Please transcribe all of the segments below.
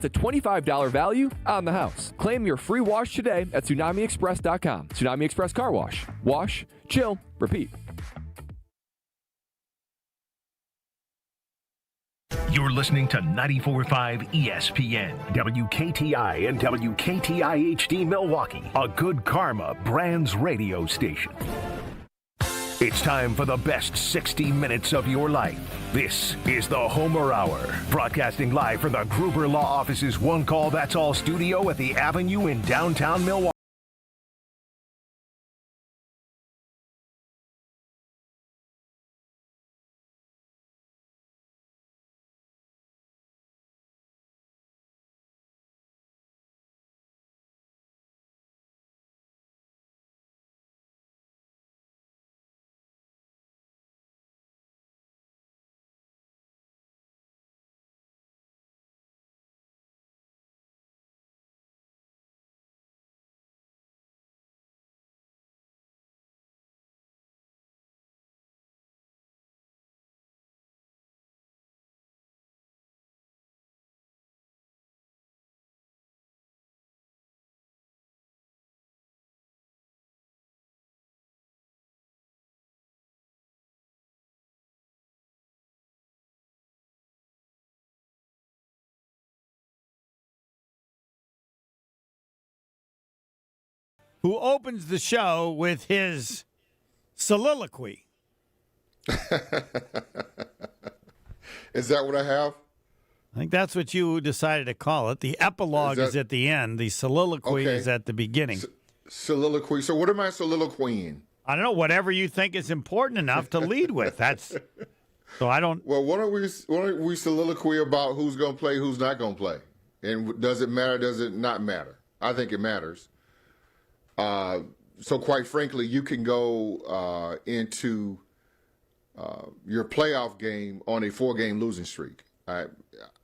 It's a $25 value on the house. Claim your free wash today at TsunamiExpress.com. Tsunami Express Car Wash. Wash, chill, repeat. You're listening to 94.5 ESPN, WKTI and WKTI HD Milwaukee, a Good Karma Brands radio station. It's time for the best 60 minutes of your life. This is the Homer Hour, broadcasting live from the Gruber Law Office's One Call That's All studio at the Avenue in downtown Milwaukee. Who opens the show with his soliloquy. Is that what I have? I think that's what you decided to call it. The epilogue is at the end. The soliloquy is at the beginning. Soliloquy. So what am I soliloquying? I don't know. Whatever you think is important enough to lead with. That's so I don't. Well, why don't we soliloquy about who's going to play, who's not going to play, and does it matter? Does it not matter? I think it matters. So quite frankly, you can go into your playoff game on a 4-game losing streak. I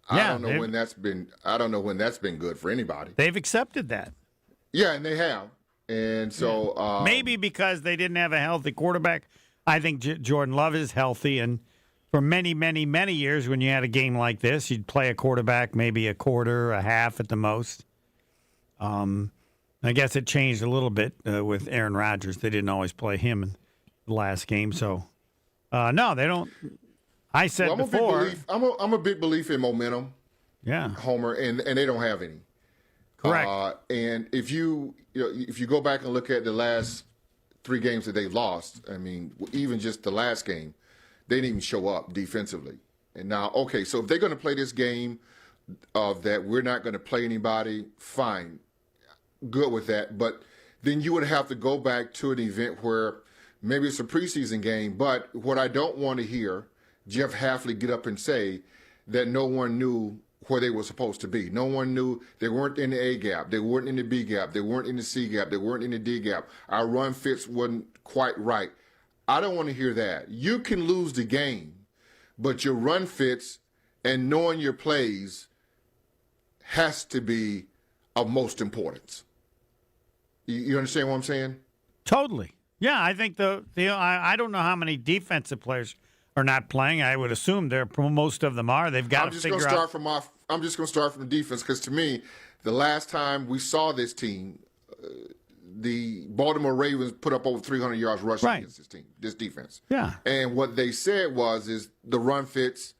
don't know when that's been. I don't know when that's been good for anybody. They've accepted that. Yeah, and they have. And so maybe because they didn't have a healthy quarterback. I think Jordan Love is healthy, and for many, many, many years, when you had a game like this, you'd play a quarterback maybe a quarter, a half at the most. I guess it changed a little bit with Aaron Rodgers. They didn't always play him in the last game. So, no, they don't. I said before. I'm a big believer in momentum. Yeah. Homer, and they don't have any. Correct. And if you go back and look at the last 3 games that they lost, I mean, even just the last game, they didn't even show up defensively. And now, okay, so if they're going to play this game of that we're not going to play anybody, fine. Good with that, but then you would have to go back to an event where maybe it's a preseason game, but what I don't want to hear Jeff Hafley get up and say that no one knew where they were supposed to be. No one knew. They weren't in the A gap. They weren't in the B gap. They weren't in the C gap. They weren't in the D gap. Our run fits wasn't quite right. I don't want to hear that. You can lose the game, but your run fits and knowing your plays has to be of most importance. You understand what I'm saying? Totally. Yeah, I think I don't know how many defensive players are not playing. I would assume most of them are. They've got to figure out. I'm just going to start from defense because to me, the last time we saw this team, the Baltimore Ravens put up over 300 yards rushing against this team, this defense. Yeah. And what they said is the run fits.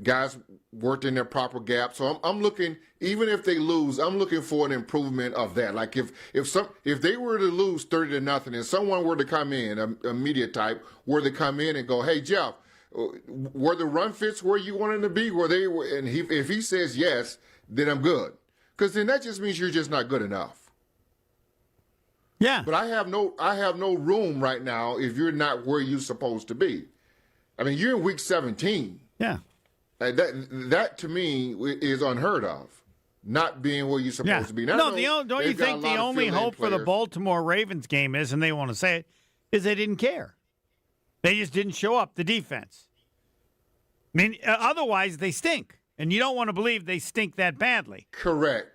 Guys worked in their proper gap. So I'm looking, even if they lose, I'm looking for an improvement of that. Like if they were to lose 30-0 and someone were to come in, a media type were to come in and go, hey Jeff, were the run fits where you wanted them to be? If he says yes, then I'm good. Because then that just means you're just not good enough. Yeah. But I have no room right now if you're not where you're supposed to be. I mean, you're in week 17. Yeah. That to me is unheard of, not being where you're supposed to be. Now, don't you think the only hope for the Baltimore Ravens game is, and they want to say it, is they didn't care. They just didn't show up, the defense. I mean, otherwise they stink, and you don't want to believe they stink that badly. Correct.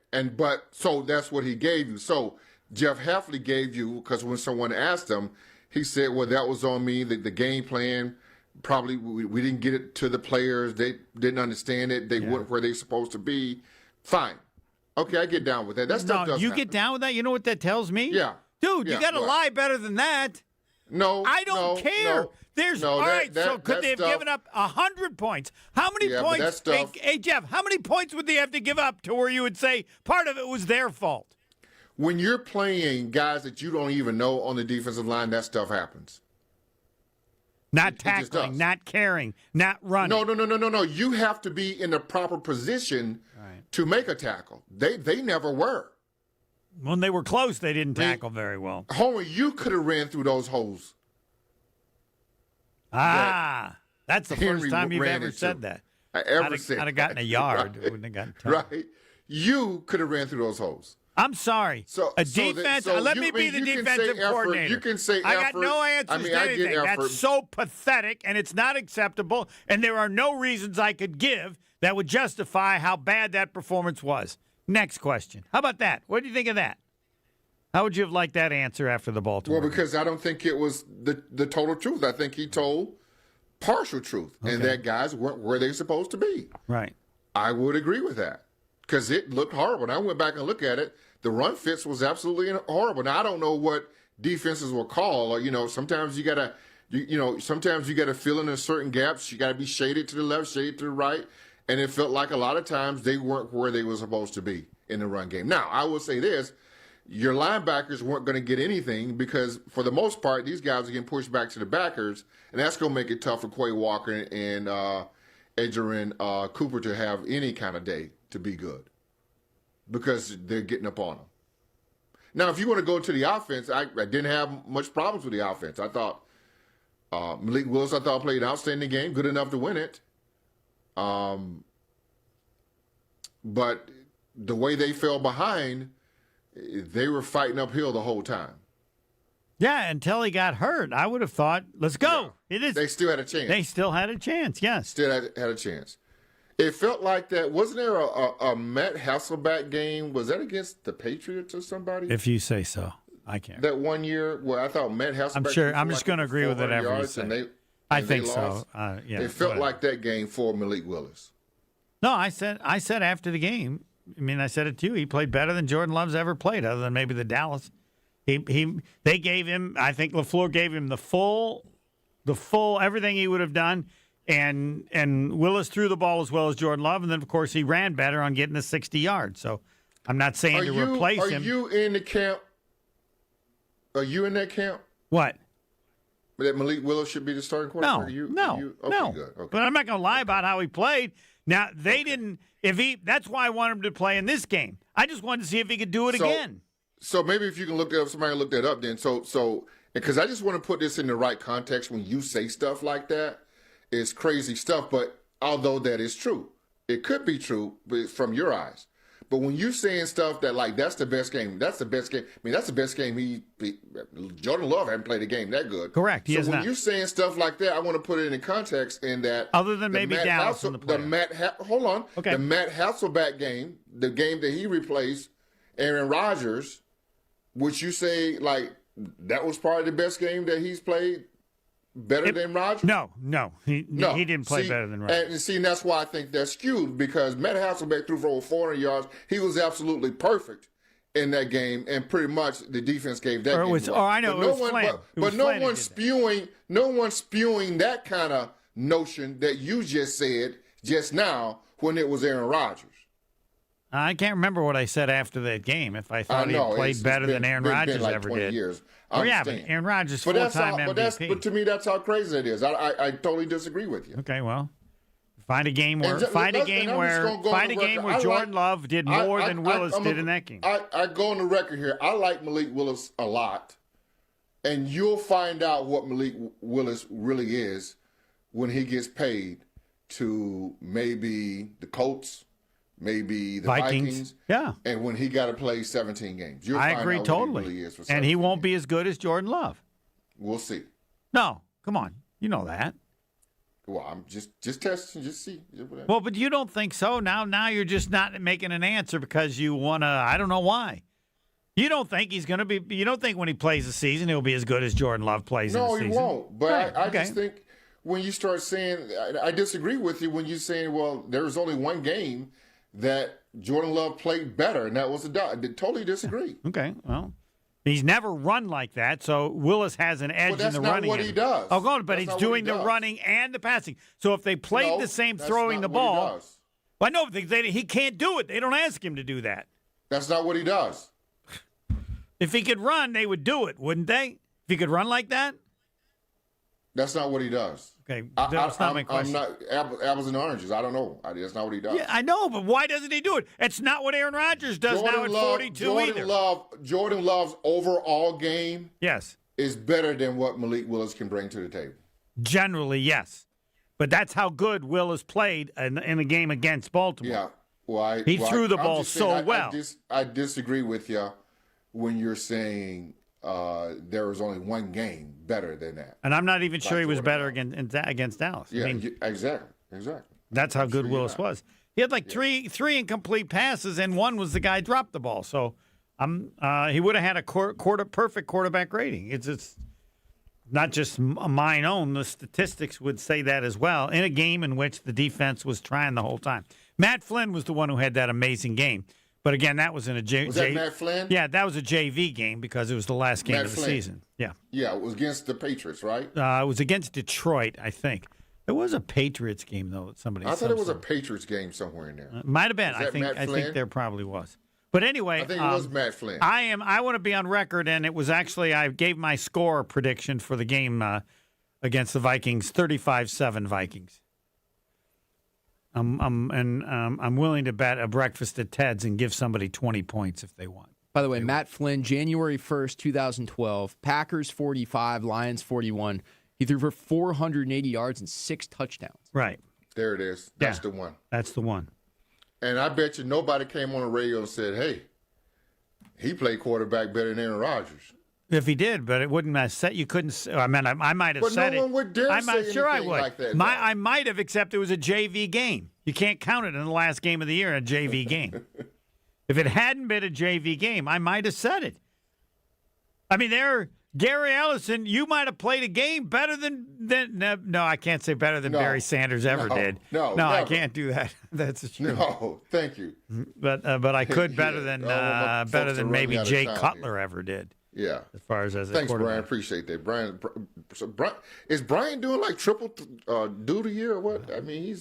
So that's what he gave you. So Jeff Hafley gave you, because when someone asked him, he said, well, that was on me, the game plan. Probably we didn't get it to the players. They didn't understand it. They weren't where they're supposed to be. Fine. Okay, I get down with that. That stuff does you happen. get down with that? You know what that tells me? Yeah. Dude, Yeah, you got to what? lie better than that. No, I don't care. All right, so could they have given up 100 points? How many Yeah, but points? that stuff- Hey, Jeff, how many points would they have to give up to where you would say part of it was their fault? When you're playing guys that you don't even know on the defensive line, that stuff happens. Not just tackling, does. not carrying, not running. No. You have to be in the proper position to make a tackle. They never were. When they were close, they didn't tackle very well. Homer, you could have ran through those holes. That's the Henry first time you've ran ever into. said that. I ever said I'd have gotten a yard. Right. Wouldn't have gotten touched. Right. You could have ran through those holes. I'm sorry. Let me be the defensive coordinator. You can say I effort. got no answers to I get anything. effort. That's so pathetic, and it's not acceptable, and there are no reasons I could give that would justify how bad that performance was. Next question. How about that? What do you think of that? How would you have liked that answer after the Baltimore Well, because I don't think it was the total truth. I think he told partial truth, and that guys weren't where they're supposed to be. Right. I would agree with that because it looked horrible. And I went back and looked at it. The run fits was absolutely horrible. Now I don't know what defenses will call. Or, sometimes you gotta, sometimes you gotta fill in certain gaps. You gotta be shaded to the left, shaded to the right, and it felt like a lot of times they weren't where they were supposed to be in the run game. Now I will say this. Your linebackers weren't going to get anything because, for the most part, these guys are getting pushed back to the backers, and that's going to make it tough for Quay Walker and Edgerrin Cooper to have any kind of day to be good because they're getting up on them. Now, if you want to go to the offense, I didn't have much problems with the offense. I thought Malik Willis, played an outstanding game, good enough to win it. But the way they fell behind, they were fighting uphill the whole time. Yeah, until he got hurt. I would have thought, let's go. Yeah. It is. They still had a chance. They still had a chance, yes. Still had a chance. It felt like that. Wasn't there a Matt Hasselbeck game? Was that against the Patriots or somebody? If you say so. I can't. That 1 year where I thought Matt Hasselbeck. I'm sure. I'm just going to agree with whatever you say. I think so. Yeah. It felt like that game for Malik Willis. No, I said after the game. I said it to you. He played better than Jordan Love's ever played, other than maybe the Dallas. They gave him. I think LaFleur gave him the full everything he would have done, and Willis threw the ball as well as Jordan Love, and then of course he ran better on getting the 60 yards. So I'm not saying replace him. Are you in the camp? Are you in that camp? What? That Malik Willis should be the starting quarterback? No. Good. Okay. But I'm not going to lie about how he played. Now they didn't. That's why I wanted him to play in this game. I just wanted to see if he could do it again. So maybe if you can look that up, somebody look that up then. So because I just want to put this in the right context when you say stuff like that. It's crazy stuff, but although that is true, it could be true from your eyes. But when you're saying stuff that like that's the best game, that's the best game. That's the best game. Jordan Love hadn't played a game that good. Correct. So when you're saying stuff like that, I want to put it in context in that. Other than maybe Dallas in the playoffs. Hold on. Okay. The Matt Hasselbeck game, the game that he replaced Aaron Rodgers, which you say like that was probably the best game that he's played. Better than Rodgers? No. He didn't play better than Rodgers. And that's why I think that's skewed because Matt Hasselbeck threw for over 400 yards. He was absolutely perfect in that game, and pretty much the defense gave that game away. But no one's spewing that kind of notion that you just said just now when it was Aaron Rodgers. I can't remember what I said after that game. If I thought he played better than Aaron Rodgers like ever 20 did. Years. But Aaron Rodgers full-time MVP. But to me, that's how crazy it is. I totally disagree with you. Okay, well, find a game where Jordan Love did more than Willis did in that game. I go on the record here. I like Malik Willis a lot, and you'll find out what Malik Willis really is when he gets paid to maybe the Colts. Maybe the Vikings. Yeah. And when he got to play 17 games. I agree totally. He really is for and he won't be as good as Jordan Love. We'll see. No, come on. You know that. Well, I'm just testing, just see. Well, but you don't think so. Now you're just not making an answer because you want to, I don't know why. You don't think he's going to be, you don't think when he plays the season he'll be as good as Jordan Love plays in the season? No, he won't. But I just think when you start saying, I disagree with you when you're saying, well, there's only one game that Jordan Love played better, and that was the dog. I totally disagree. Okay, well, he's never run like that, so Willis has an edge in the running. That's not what he does. Oh, go on, but he's doing the running and the passing. So if they played the same throwing the ball, well, I know he can't do it. They don't ask him to do that. That's not what he does. If he could run, they would do it, wouldn't they? If he could run like that? That's not what he does. Okay, that's not my question. I'm not apples and oranges. I don't know. That's not what he does. Yeah, I know, but why doesn't he do it? It's not what Aaron Rodgers does now at 42 either. Jordan Love's overall game is better than what Malik Willis can bring to the table. Generally, yes. But that's how good Willis played in a game against Baltimore. Yeah. Well, he threw the ball so well. I disagree with you when you're saying there was only one game better than that. And I'm not even sure he was better against Dallas. Yeah, exactly. That's how good Willis was. He had like three incomplete passes, and one was the guy dropped the ball. So he would have had a perfect quarterback rating. It's not just mine own. The statistics would say that as well. In a game in which the defense was trying the whole time. Matt Flynn was the one who had that amazing game. But again, that was in a Was that Matt Flynn? Yeah, that was a JV game because it was the last game of the season. Yeah. Yeah, it was against the Patriots, right? It was against Detroit, I think. There was a Patriots game though. I thought it was a Patriots game somewhere in there. Might have been. I think there probably was. But anyway, I think it was Matt Flynn. I want to be on record, and it was actually I gave my score prediction for the game against the Vikings, 35-7 Vikings. I'm willing to bet a breakfast at Ted's and give somebody 20 points if they want. By the way, Matt Flynn, January 1st, 2012, Packers 45, Lions 41. He threw for 480 yards and 6 touchdowns. Right. There it is. That's the one. That's the one. And I bet you nobody came on the radio and said, hey, he played quarterback better than Aaron Rodgers. If he did, but it wouldn't have said you couldn't. I mean, I might have said it. But no one would dare say anything like that. I might have, except it was a JV game. You can't count it in the last game of the year, a JV game. If it hadn't been a JV game, I might have said it. I mean, Gary Ellison, you might have played a game better than no, I can't say better than Barry Sanders ever did. No, I can't do that. That's true. No, thank you. But I could better than maybe Jay Cutler ever did. Yeah. As far as thanks, Brian. Appreciate that. Brian, is Brian doing like triple duty here or what? I mean,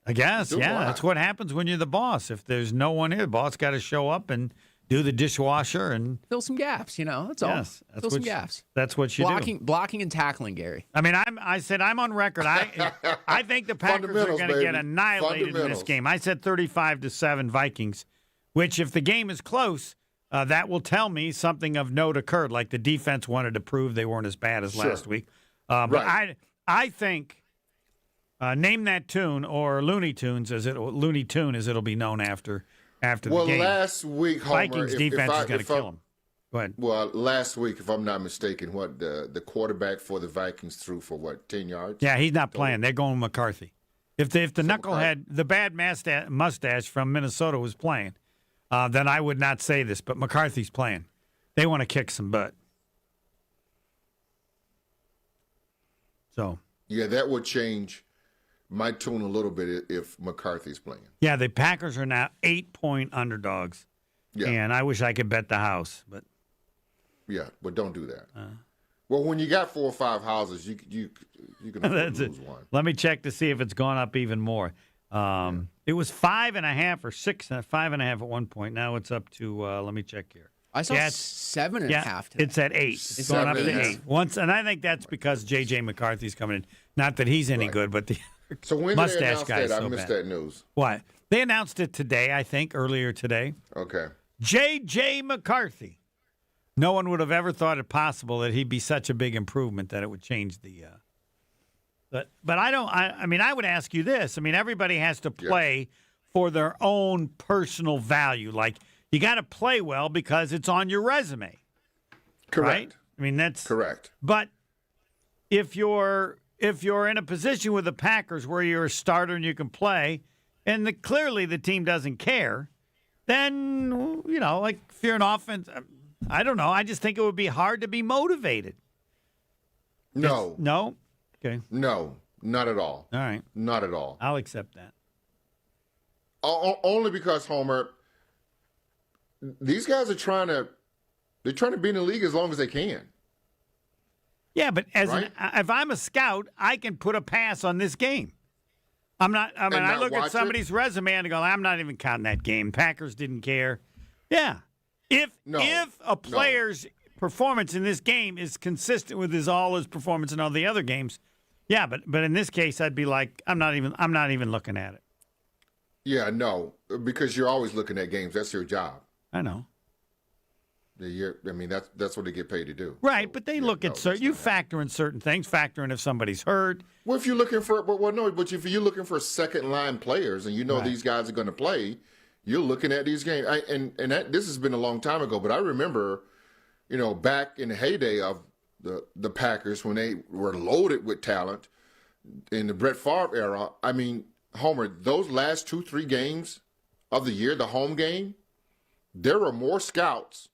I guess, yeah. That's what happens when you're the boss. If there's no one here, the boss got to show up and do the dishwasher and fill some gaps. That's all. Yes, fill some gaps. That's what you do. Blocking and tackling, Gary. I mean, I said I'm on record. I think the Packers are going to get annihilated in this game. I said 35-7 Vikings, which if the game is close. That will tell me something of note occurred, like the defense wanted to prove they weren't as bad as last week. But I think name that tune or Looney Tune as it'll be known after the game. Well, last week, Homer, Vikings defense is going to kill them. Go ahead. Well, last week, if I'm not mistaken, the quarterback for the Vikings threw for 10 yards? Yeah, he's not playing. They're going McCarthy. If the knucklehead, the bad mustache from Minnesota was playing. Then I would not say this, but McCarthy's playing. They want to kick some butt. So. Yeah, that would change my tune a little bit if McCarthy's playing. Yeah, the Packers are now 8-point underdogs. Yeah. And I wish I could bet the house, but. Yeah, but don't do that. Well, when you got 4 or 5 houses, you can afford to lose one. Let me check to see if it's gone up even more. It was 5.5 or 5.5 at one point. Now it's up to. Let me check here. I saw 7.5. Yeah, it's at 8. It's going up to 8 once, and I think that's because J.J. McCarthy's coming in. Not that he's any good, but the so when mustache guy. I missed that news. What? They announced it today. I think earlier today. Okay. J.J. McCarthy. No one would have ever thought it possible that he'd be such a big improvement that it would change the. But I don't. I mean, I would ask you this. I mean, everybody has to play for their own personal value. Like you got to play well because it's on your resume. Correct. Right? I mean, that's correct. But if you're in a position with the Packers where you're a starter and you can play, and clearly the team doesn't care, then like if you're an offense, I don't know. I just think it would be hard to be motivated. No. No. Okay. No, not at all. All right. Not at all. I'll accept that. only because, Homer, these guys are trying to be in the league as long as they can. Yeah, but Right? if I'm a scout, I can put a pass on this game. I look at somebody's resume and I go, I'm not even counting that game. Packers didn't care. Yeah. If a player's performance in this game is consistent with all his performance in all the other games, yeah, but in this case, I'd be like, I'm not even looking at it. Yeah, no, because you're always looking at games. That's your job. I know. That's what they get paid to do. Right, So, but they look at certain. You factor in certain things. Factor in if somebody's hurt. Well, if you're looking for, but if you're looking for second line players and you know these guys are going to play, you're looking at these games. This has been a long time ago, but I remember, back in the heyday of the Packers when they were loaded with talent in the Brett Favre era. I mean, Homer, those last 2-3 games of the year, the home game, there were more scouts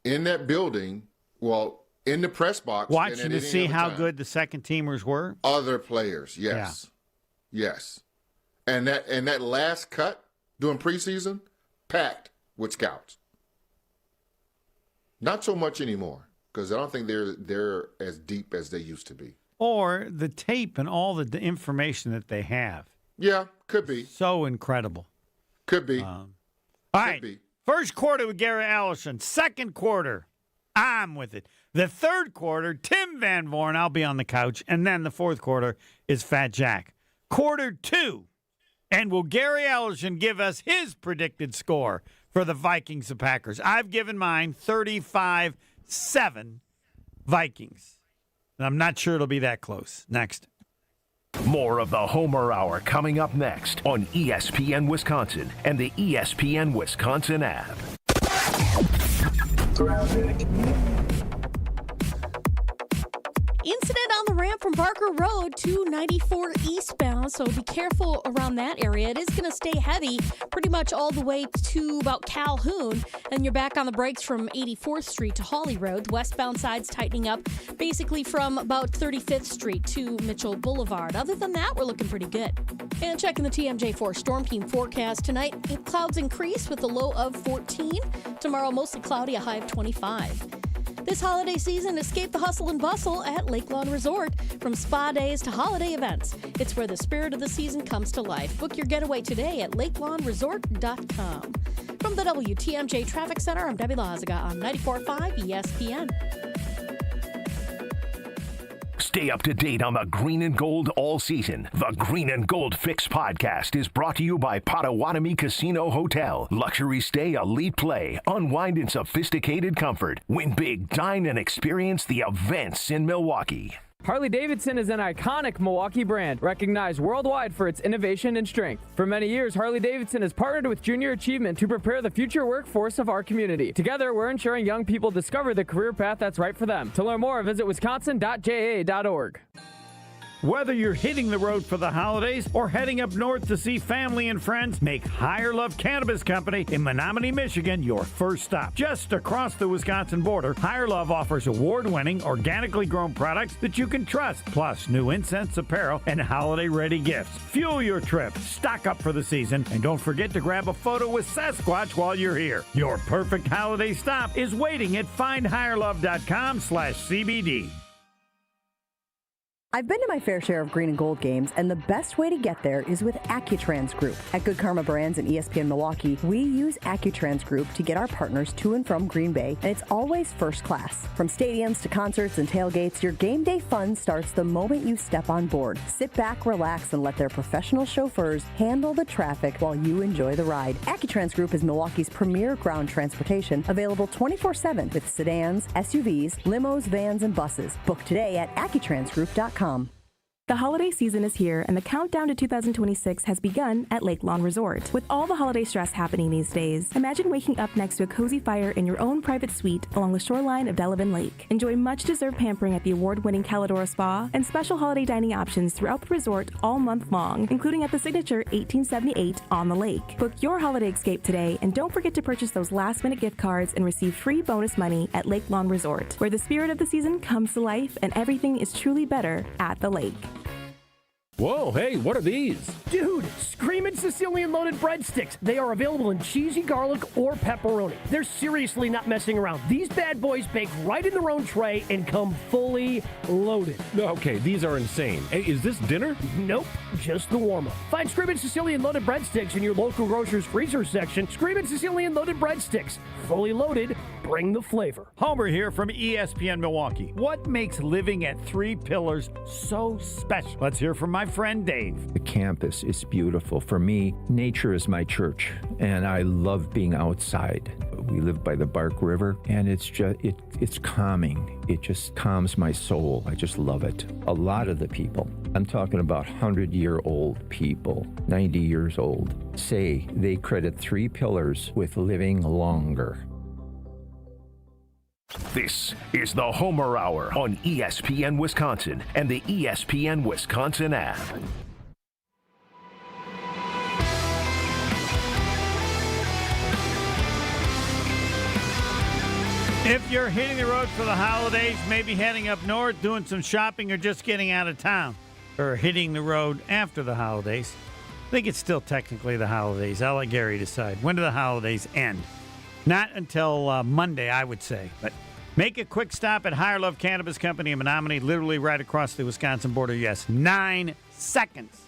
in that building, in the press box. Watching to see how good the second teamers were? Other players, yes. Yeah. Yes. And that last cut during preseason, packed with scouts. Not so much anymore, because I don't think they're as deep as they used to be. Or the tape and all the information that they have. Yeah, could be. So incredible. Could be. All right. Be. First quarter with Gary Allison. Second quarter, I'm with it. The third quarter, Tim Van Vorn, I'll be on the couch. And then the fourth quarter is Fat Jack. Quarter 2. And will Gary Allison give us his predicted score for the Vikings and Packers? I've given mine 35-7 Vikings. And I'm not sure it'll be that close. Next. More of the Homer Hour coming up next on ESPN Wisconsin and the ESPN Wisconsin app. Incident on the ramp from Barker Road to 94 eastbound, so be careful around that area. It is going to stay heavy pretty much all the way to about Calhoun, and you're back on the brakes from 84th Street to Hawley Road. The westbound side's tightening up basically from about 35th Street to Mitchell Boulevard. Other than that, we're looking pretty good. And checking the TMJ4 Storm Team forecast tonight, clouds increase with a low of 14. Tomorrow, mostly cloudy, a high of 25. This holiday season, escape the hustle and bustle at Lake Lawn Resort. From spa days to holiday events, it's where the spirit of the season comes to life. Book your getaway today at lakelawnresort.com. From the WTMJ Traffic Center, I'm Debbie Lazaga on 94.5 ESPN. Stay up to date on the Green and Gold all season. The Green and Gold Fix podcast is brought to you by Potawatomi Casino Hotel. Luxury stay, elite play, unwind in sophisticated comfort. Win big, dine, and experience the events in Milwaukee. Harley-Davidson is an iconic Milwaukee brand, recognized worldwide for its innovation and strength. For many years, Harley-Davidson has partnered with Junior Achievement to prepare the future workforce of our community. Together, we're ensuring young people discover the career path that's right for them. To learn more, visit wisconsin.ja.org. Whether you're hitting the road for the holidays or heading up north to see family and friends, make Higher Love Cannabis Company in Menominee, Michigan your first stop. Just across the Wisconsin border, Higher Love offers award-winning, organically grown products that you can trust, plus new incense, apparel, and holiday-ready gifts. Fuel your trip, stock up for the season, and don't forget to grab a photo with Sasquatch while you're here. Your perfect holiday stop is waiting at findhigherlove.com/CBD. I've been to my fair share of green and gold games, and the best way to get there is with AccuTrans Group. At Good Karma Brands and ESPN Milwaukee, we use AccuTrans Group to get our partners to and from Green Bay, and it's always first class. From stadiums to concerts and tailgates, your game day fun starts the moment you step on board. Sit back, relax, and let their professional chauffeurs handle the traffic while you enjoy the ride. AccuTrans Group is Milwaukee's premier ground transportation, available 24/7 with sedans, SUVs, limos, vans, and buses. Book today at AccuTransGroup.com. The holiday season is here, and the countdown to 2026 has begun at Lake Lawn Resort. With all the holiday stress happening these days, imagine waking up next to a cozy fire in your own private suite along the shoreline of Delavan Lake. Enjoy much-deserved pampering at the award-winning Calidora Spa and special holiday dining options throughout the resort all month long, including at the signature 1878 on the lake. Book your holiday escape today, and don't forget to purchase those last-minute gift cards and receive free bonus money at Lake Lawn Resort, where the spirit of the season comes to life and everything is truly better at the lake. Whoa, hey, what are these? Dude, Screamin' Sicilian Loaded Breadsticks. They are available in cheesy garlic or pepperoni. They're seriously not messing around. These bad boys bake right in their own tray and come fully loaded. Okay, these are insane. Hey, is this dinner? Nope, just the warm-up. Find Screamin' Sicilian Loaded Breadsticks in your local grocer's freezer section. Screamin' Sicilian Loaded Breadsticks. Fully loaded, bring the flavor. Homer here from ESPN Milwaukee. What makes living at Three Pillars so special? Let's hear from my friend Dave. The campus is beautiful. For me, nature is my church, and I love being outside. We live by the Bark River, and it's calming. It just calms my soul. I just love it. A lot of the people, I'm talking about 100-year-old people, 90 years old, say they credit Three Pillars with living longer. This is the Homer Hour on ESPN Wisconsin and the ESPN Wisconsin app. If you're hitting the road for the holidays, maybe heading up north, doing some shopping, or just getting out of town, or hitting the road after the holidays, I think it's still technically the holidays. I'll let Gary decide. When do the holidays end? Not until Monday, I would say. But make a quick stop at Higher Love Cannabis Company in Menominee, literally right across the Wisconsin border. Yes, 9 seconds.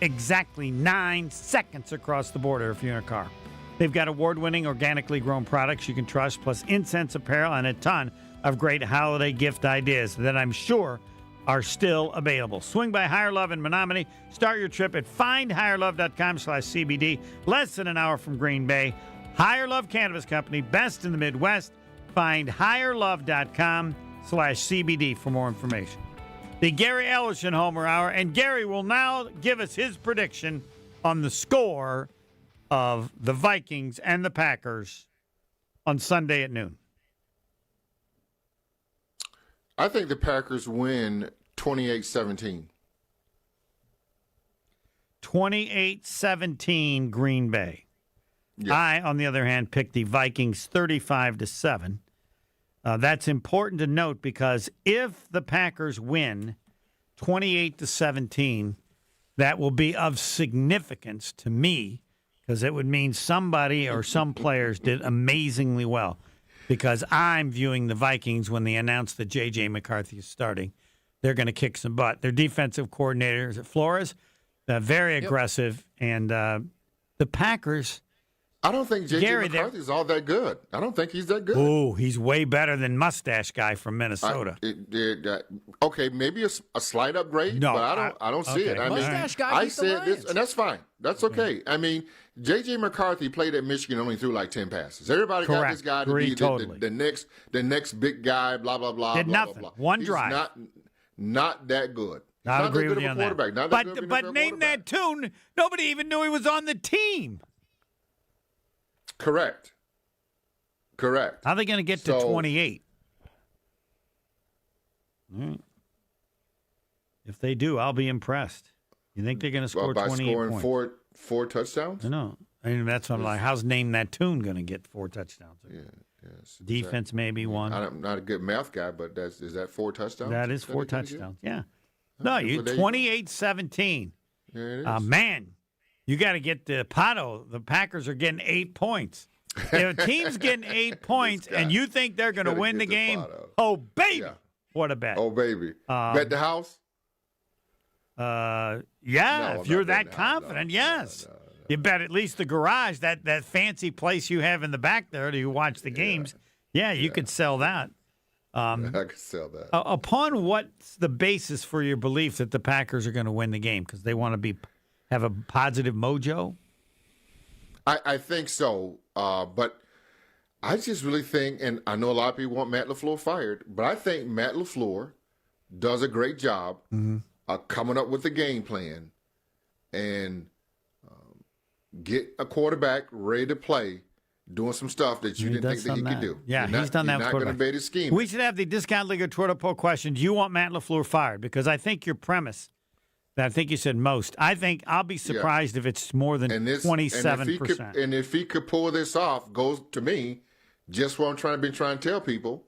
Exactly 9 seconds across the border if you're in a car. They've got award-winning, organically grown products you can trust, plus incense, apparel, and a ton of great holiday gift ideas that I'm sure are still available. Swing by Higher Love in Menominee. Start your trip at findhigherlove.com/CBD. Less than an hour from Green Bay. Higher Love Cannabis Company, best in the Midwest. Find higherlove.com/CBD for more information. The Gary Ellerson Homer Hour, and Gary will now give us his prediction on the score of the Vikings and the Packers on Sunday at noon. I think the Packers win 28-17. 28-17 Green Bay. Yes. I, on the other hand, picked the Vikings 35-7. That's important to note because if the Packers win 28-17, that will be of significance to me because it would mean somebody or some players did amazingly well. Because I'm viewing the Vikings when they announce that J.J. McCarthy is starting. They're going to kick some butt. Their defensive coordinator, is it Flores? Very aggressive. And the Packers. I don't think J.J. McCarthy is all that good. I don't think he's that good. Oh, he's way better than Mustache Guy from Minnesota. Okay, maybe a slight upgrade, no, but I don't see it. I Mustache mean, Guy I said this, and that's fine. That's okay. I mean, J.J. McCarthy played at Michigan, only threw like 10 passes. Everybody got this guy to be the next big guy, blah, blah, blah, Did blah, nothing. blah, blah. One He's drive. Not that good. I not agree that good with you of on a quarterback. that. But name that tune. Nobody even knew he was on the team. Correct. How are they going to get to 28? If they do, I'll be impressed. You think they're going to score 28 scoring points? four touchdowns? I know. I mean, that's what I'm like. How's Name That Tune going to get 4 touchdowns? Yes. Defense maybe one. I'm not a good math guy, but is that 4 touchdowns? That is 4 touchdowns. Yeah. No, you 28-17. Yeah, it is. Man, you got to get the Pato. The Packers are getting 8 points. If a team's getting 8 points and you think they're going to win the game, oh, baby. Yeah. What a bet. Oh, baby. Bet the house? Yeah, No, if you're that confident, yes. No. You bet at least the garage, that fancy place you have in the back there to watch the games. Yeah, you could sell that. I could sell that. Upon what's the basis for your belief that the Packers are going to win the game? Because they want to have a positive mojo? I think so. But I just really think, and I know a lot of people want Matt LaFleur fired, but I think Matt LaFleur does a great job coming up with the game plan and get a quarterback ready to play, doing some stuff that you didn't think that he could do. Yeah, he's done that. You're not going to bet his scheme. We should have the Discount League of Twitter poll question. Do you want Matt LaFleur fired? Because I think your premise, I think you said most. I think I'll be surprised if it's more than 27%. And if he could pull this off, goes to me, just what I'm trying to tell people,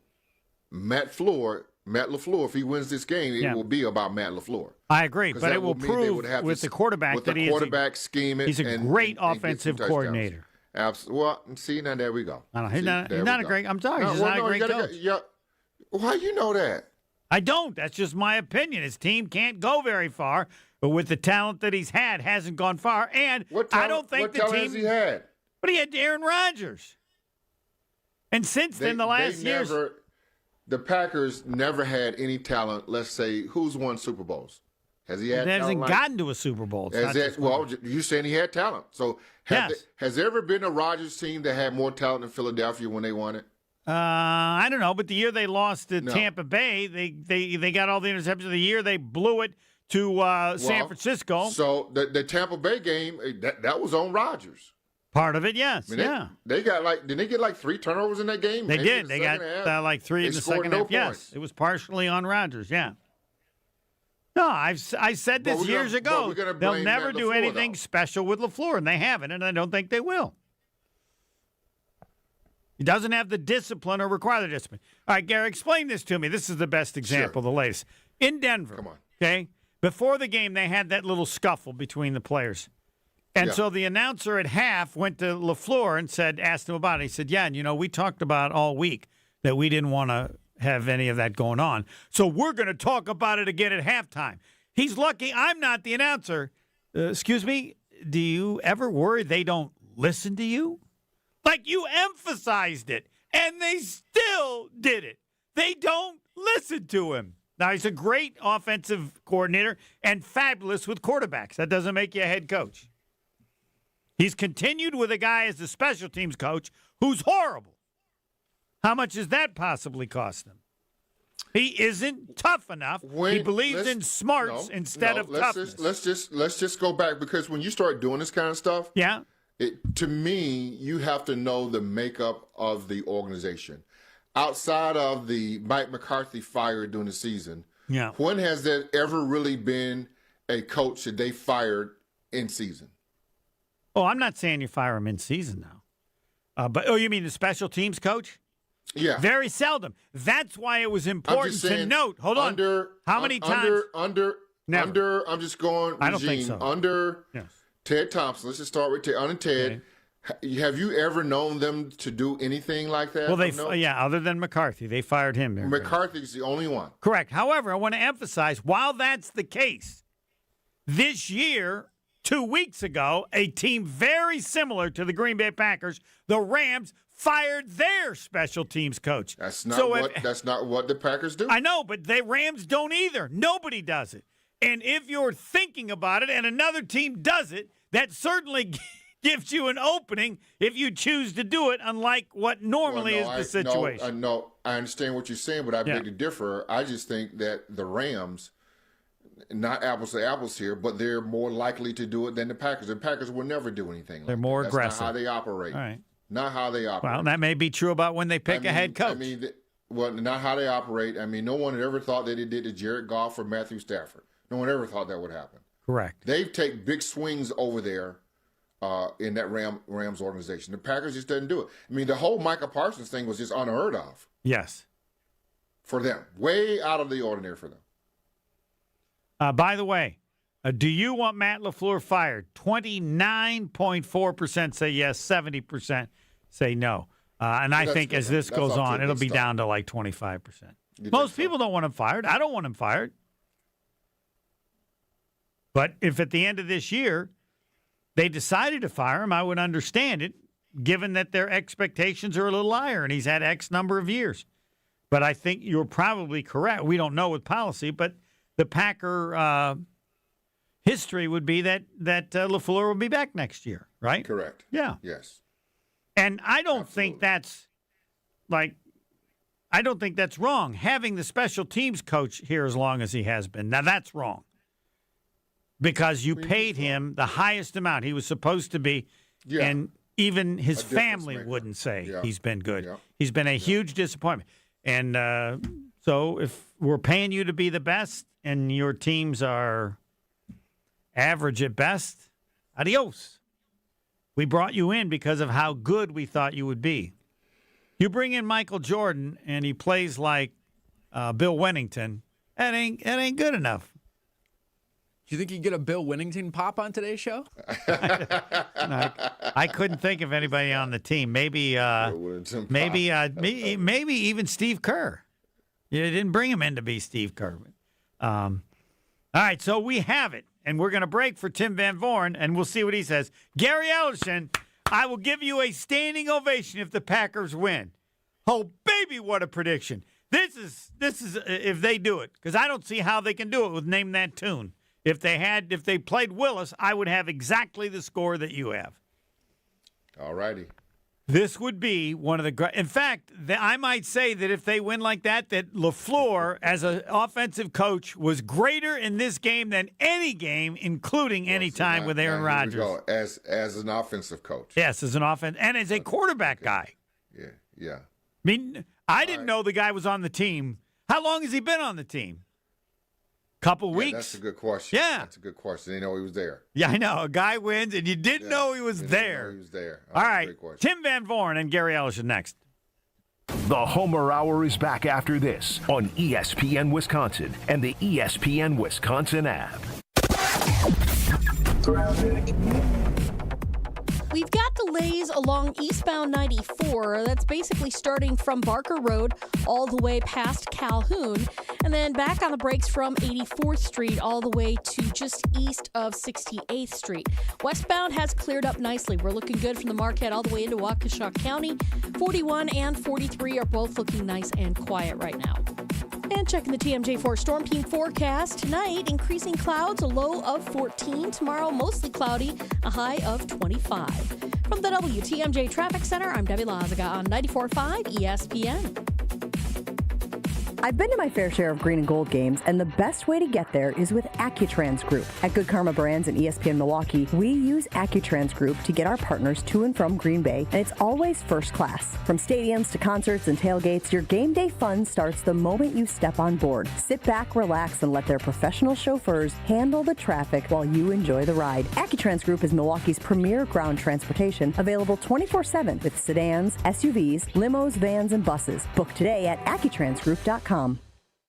Matt LaFleur Matt LaFleur, if he wins this game, it will be about Matt LaFleur. I agree, but it will prove with the quarterback with that the quarterback scheme. He's a great offensive coordinator. Absolutely. Well, see, now there we go. I don't know. He's not a great. I'm sorry, he's not a great coach. Why you know that? I don't. That's just my opinion. His team can't go very far, but with the talent that he's had, hasn't gone far. And I don't think the team has he had? But he had Aaron Rodgers. And since then, the last years, the Packers never had any talent. Let's say who's won Super Bowls? Has he had? He hasn't gotten to a Super Bowl. You're saying he had talent. So has there ever been a Rodgers team that had more talent in Philadelphia when they won it? I don't know, but the year they lost to Tampa Bay, they got all the interceptions. The year they blew it to San Francisco. So the Tampa Bay game, that was on Rodgers. Part of it, yes. They got did they get 3 turnovers in that game? They did. They got 3 in the second half. Yes, it was partially on Rodgers. Yeah. No, I said this years ago. They'll never do anything special with LaFleur, and they haven't, and I don't think they will. He doesn't have the discipline or require the discipline. All right, Gary, explain this to me. This is the best example, the latest. In Denver, okay, before the game, they had that little scuffle between the players. And so the announcer at half went to LaFleur and asked him about it. He said, we talked about all week that we didn't want to have any of that going on. So we're going to talk about it again at halftime. He's lucky I'm not the announcer. Excuse me, do you ever worry they don't listen to you? Like, you emphasized it, and they still did it. They don't listen to him. Now, he's a great offensive coordinator and fabulous with quarterbacks. That doesn't make you a head coach. He's continued with a guy as the special teams coach who's horrible. How much does that possibly cost him? He isn't tough enough. He believes in smarts instead of toughness. Let's just go back, because when you start doing this kind of stuff, to me, you have to know the makeup of the organization. Outside of the Mike McCarthy fire during the season, when has there ever really been a coach that they fired in season? Oh, I'm not saying you fire him in season now. But you mean the special teams coach? Yeah. Very seldom. That's why it was important to note. Hold on. How many times? Under, I'm just going, I don't think so. Under Ted Thompson. Let's just start with Ted. Under Ted, have you ever known them to do anything like that? Well, other than McCarthy. They fired him. McCarthy's the only one. Correct. However, I want to emphasize, while that's the case, this year, 2 weeks ago, a team very similar to the Green Bay Packers, the Rams, fired their special teams coach. That's not what the Packers do. I know, but the Rams don't either. Nobody does it. And if you're thinking about it and another team does it, that certainly gives you an opening if you choose to do it, unlike what normally is the situation. No, I understand what you're saying, but I beg to differ. I just think that the Rams, not apples to apples here, but they're more likely to do it than the Packers. The Packers will never do anything like that. They're more aggressive. That's not how they operate. All right. Not how they operate. Well, that may be true about when they pick a head coach. Not how they operate. I mean, no one had ever thought that they did to Jared Goff or Matthew Stafford. No one ever thought that would happen. Correct. They take big swings over there in that Rams organization. The Packers just didn't do it. I mean, the whole Micah Parsons thing was just unheard of. Yes. For them. Way out of the ordinary for them. By the way, do you want Matt LaFleur fired? 29.4% say yes, 70% say no. And I think as this goes on, it'll be down to like 25%. Most people don't want him fired. I don't want him fired. But if at the end of this year they decided to fire him, I would understand it, given that their expectations are a little higher and he's had X number of years. But I think you're probably correct. We don't know with policy, but the Packer history would be that LaFleur will be back next year, right? Correct. Yeah. Yes. And I don't think that's wrong. Having the special teams coach here as long as he has been. Now, that's wrong. Because you paid him the highest amount he was supposed to be, and even his family wouldn't say he's been good. Yeah. He's been a huge disappointment. And so if we're paying you to be the best and your teams are average at best, adios. We brought you in because of how good we thought you would be. You bring in Michael Jordan, and he plays like Bill Wennington, that ain't good enough. Do you think you can get a Bill Wennington pop on today's show? I couldn't think of anybody on the team. Maybe even Steve Kerr. You didn't bring him in to be Steve Kerr. All right, so we have it, and we're going to break for Tim Van Voorn, and we'll see what he says. Gary Ellison, I will give you a standing ovation if the Packers win. Oh, baby, what a prediction. This is if they do it, because I don't see how they can do it with Name That Tune. If they played Willis, I would have exactly the score that you have. All righty. This would be one of the great. In fact, I might say that if they win like that LaFleur, as an offensive coach, was greater in this game than any game, including any time with Aaron Rodgers. Here we go. As an offensive coach. Yes, as an offense and as a quarterback guy. Yeah. I mean, I didn't know the guy was on the team. How long has he been on the team? Couple weeks. That's a good question. Yeah. That's a good question. They know he was there. Yeah, I know. A guy wins, and you didn't know he was there. He was there. All right. Tim Van Voorn and Gary Ellison next. The Homer Hour is back after this on ESPN Wisconsin and the ESPN Wisconsin app. We've got delays along eastbound 94. That's basically starting from Barker Road all the way past Calhoun, and then back on the brakes from 84th Street all the way to just east of 68th Street. Westbound has cleared up nicely. We're looking good from the Marquette all the way into Waukesha County. 41 and 43 are both looking nice and quiet right now. And checking the TMJ4 Storm Team forecast. Tonight, increasing clouds, a low of 14. Tomorrow, mostly cloudy, a high of 25. From the WTMJ Traffic Center, I'm Debbie Lazaga on 94.5 ESPN. I've been to my fair share of green and gold games, and the best way to get there is with AccuTrans Group. At Good Karma Brands and ESPN Milwaukee, we use AccuTrans Group to get our partners to and from Green Bay, and it's always first class. From stadiums to concerts and tailgates, your game day fun starts the moment you step on board. Sit back, relax, and let their professional chauffeurs handle the traffic while you enjoy the ride. AccuTrans Group is Milwaukee's premier ground transportation, available 24/7 with sedans, SUVs, limos, vans, and buses. Book today at AccuTransGroup.com.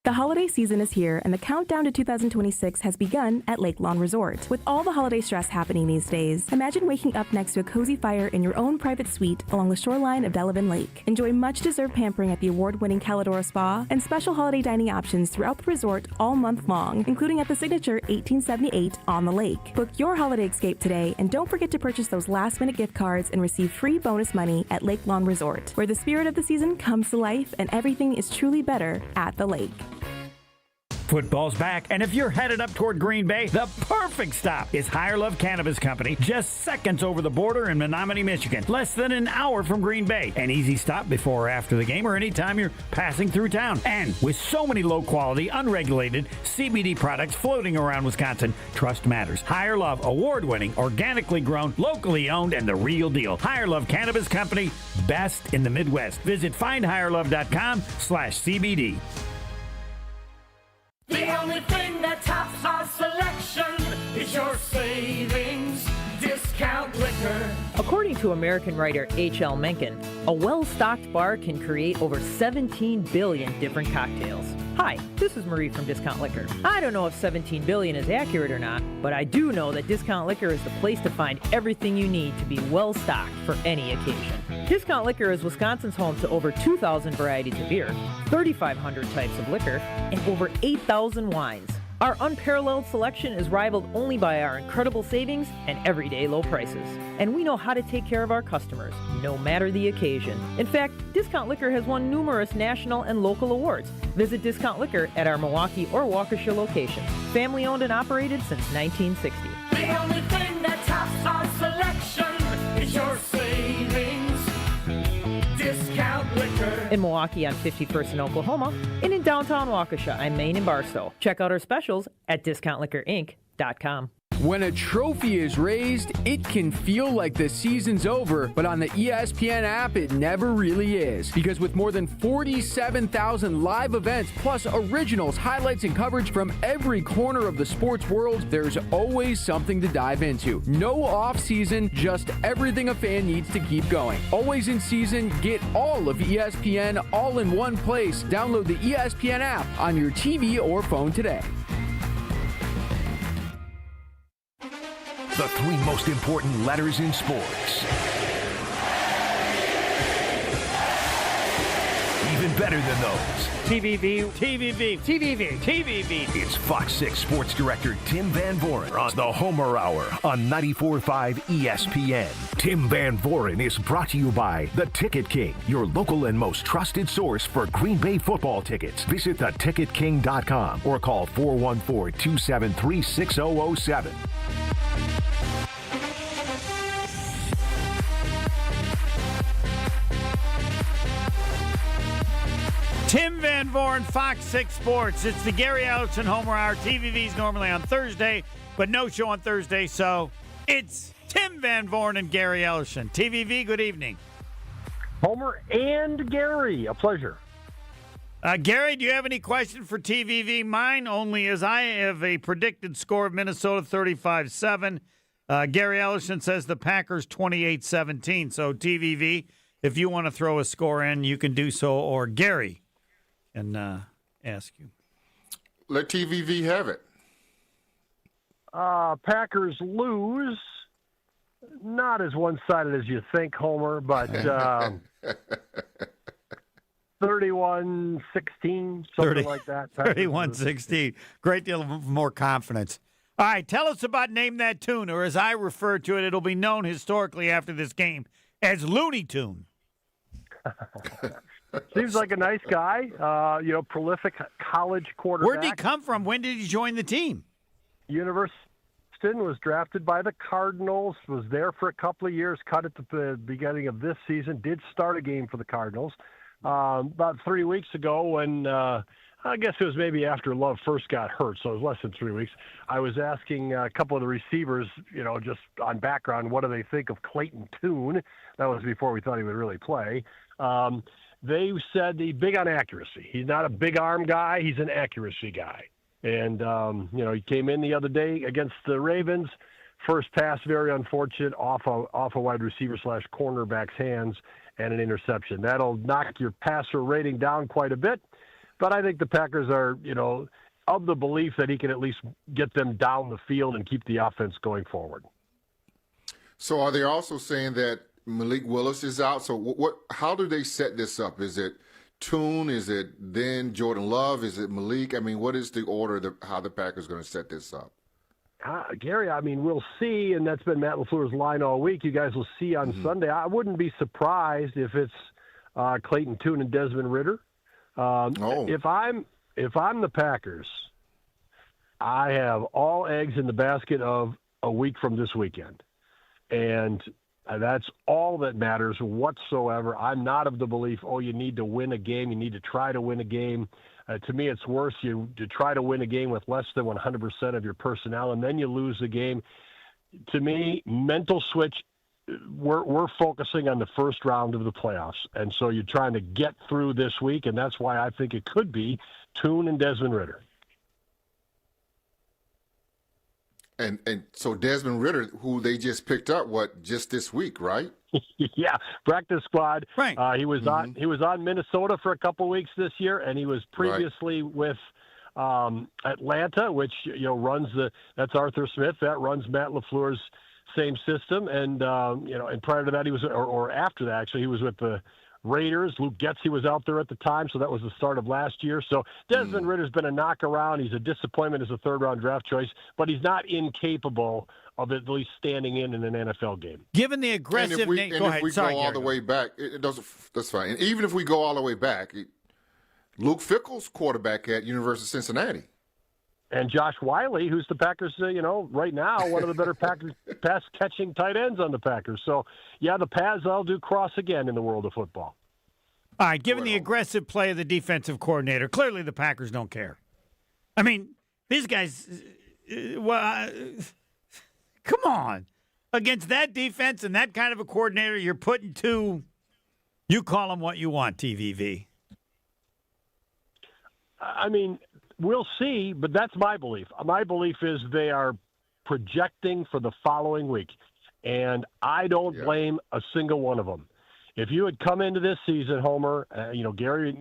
The holiday season is here, and the countdown to 2026 has begun at Lake Lawn Resort. With all the holiday stress happening these days, imagine waking up next to a cozy fire in your own private suite along the shoreline of Delavan Lake. Enjoy much-deserved pampering at the award-winning Caladora Spa and special holiday dining options throughout the resort all month long, including at the signature 1878 on the lake. Book your holiday escape today, and don't forget to purchase those last-minute gift cards and receive free bonus money at Lake Lawn Resort, where the spirit of the season comes to life and everything is truly better at the lake. Football's back, and if you're headed up toward Green Bay, the perfect stop is Higher Love Cannabis Company, just seconds over the border in Menominee, Michigan. Less than an hour from Green Bay. An easy stop before or after the game or anytime you're passing through town. And with so many low-quality, unregulated CBD products floating around Wisconsin, trust matters. Higher Love, award-winning, organically grown, locally owned, and the real deal. Higher Love Cannabis Company, best in the Midwest. Visit findhigherlove.com/CBD. The only thing that tops our selection is your savings discount liquor. According to American writer H.L. Mencken, a well-stocked bar can create over 17 billion different cocktails. Hi, this is Marie from Discount Liquor. I don't know if 17 billion is accurate or not, but I do know that Discount Liquor is the place to find everything you need to be well-stocked for any occasion. Discount Liquor is Wisconsin's home to over 2,000 varieties of beer, 3,500 types of liquor, and over 8,000 wines. Our unparalleled selection is rivaled only by our incredible savings and everyday low prices. And we know how to take care of our customers, no matter the occasion. In fact, Discount Liquor has won numerous national and local awards. Visit Discount Liquor at our Milwaukee or Waukesha locations. Family owned and operated since 1960. The only thing that tops our selection is your savings discount liquor. In Milwaukee on 51st in Oklahoma, and in downtown Waukesha on Main and Barstow. Check out our specials at discountliquorinc.com. When a trophy is raised, it can feel like the season's over, but on the ESPN app, it never really is. Because with more than 47,000 live events, plus originals, highlights, and coverage from every corner of the sports world, there's always something to dive into. No off-season, just everything a fan needs to keep going. Always in season, get all of ESPN all in one place. Download the ESPN app on your TV or phone today. The three most important letters in sports. Even better than those. TVV. It's Fox 6 Sports Director Tim Van Voren on the Homer Hour on 94.5 ESPN. Tim Van Voren is brought to you by The Ticket King, your local and most trusted source for Green Bay football tickets. Visit theticketking.com or call 414-273-6007. Tim Van Voren, Fox 6 Sports. It's the Gary Ellison Homer Hour. TVV's normally on Thursday, but no show on Thursday, so it's Tim Van Voren and Gary Ellison. TVV, good evening. Homer and Gary, a pleasure. Gary, do you have any question for TVV? Mine only is I have a predicted score of Minnesota 35-7. Gary Ellison says the Packers 28-17. So TVV, if you want to throw a score in, you can do so, or Gary and ask you. Let TVV have it. Packers lose. Not as one-sided as you think, Homer, but 31-16, something like that. 31-16. Great deal of more confidence. All right, tell us about Name That Tune, or as I refer to it, it'll be known historically after this game as Looney Tune. Seems like a nice guy, prolific college quarterback. Where did he come from? When did he join the team? University was drafted by the Cardinals, was there for a couple of years, cut at the beginning of this season, did start a game for the Cardinals. About 3 weeks ago when, I guess it was maybe after Love first got hurt, so it was less than 3 weeks, I was asking a couple of the receivers, just on background, what do they think of Clayton Tune? That was before we thought he would really play. They said he's big on accuracy. He's not a big arm guy. He's an accuracy guy. And, he came in the other day against the Ravens. First pass, very unfortunate, off a wide receiver / cornerback's hands and an interception. That'll knock your passer rating down quite a bit. But I think the Packers are, of the belief that he can at least get them down the field and keep the offense going forward. So are they also saying that Malik Willis is out? So how do they set this up? Is it Tune? Is it then Jordan Love? Is it Malik? I mean, what is the order, how the Packers going to set this up? Gary, we'll see, and that's been Matt LaFleur's line all week. You guys will see on Sunday. I wouldn't be surprised if it's Clayton Tune and Desmond Ridder. If I'm the Packers, I have all eggs in the basket of a week from this weekend. And that's all that matters whatsoever. I'm not of the belief, you need to win a game. You need to try to win a game. To me, it's worse to try to win a game with less than 100% of your personnel, and then you lose the game. To me, mental switch, we're focusing on the first round of the playoffs. And so you're trying to get through this week, and that's why I think it could be Tune and Desmond Ridder. And so Desmond Ridder, who they just picked up, just this week, right? Yeah, practice squad. Right. He was on Minnesota for a couple weeks this year, and he was previously with Atlanta, which runs that's Arthur Smith, that runs Matt LaFleur's same system, and and prior to that he was, or after that actually, he was with the Raiders. Luke Getsy was out there at the time, so that was the start of last year. So Desmond Ridder's been a knockaround. He's a disappointment as a third-round draft choice, but he's not incapable of at least standing in an NFL game. Given the aggressive nature, if we go all the way back, it doesn't. That's fine. And even if we go all the way back, Luke Fickell's quarterback at University of Cincinnati. And Josh Wiley, who's the Packers, right now, one of the better pass-catching tight ends on the Packers. So, yeah, the paths all do cross again in the world of football. All right, given the aggressive play of the defensive coordinator, clearly the Packers don't care. I mean, these guys, Come on. Against that defense and that kind of a coordinator, you're putting two, you call them what you want, TVV. I mean, we'll see, but that's my belief. My belief is they are projecting for the following week, and I don't blame a single one of them. If you had come into this season, Homer, Gary,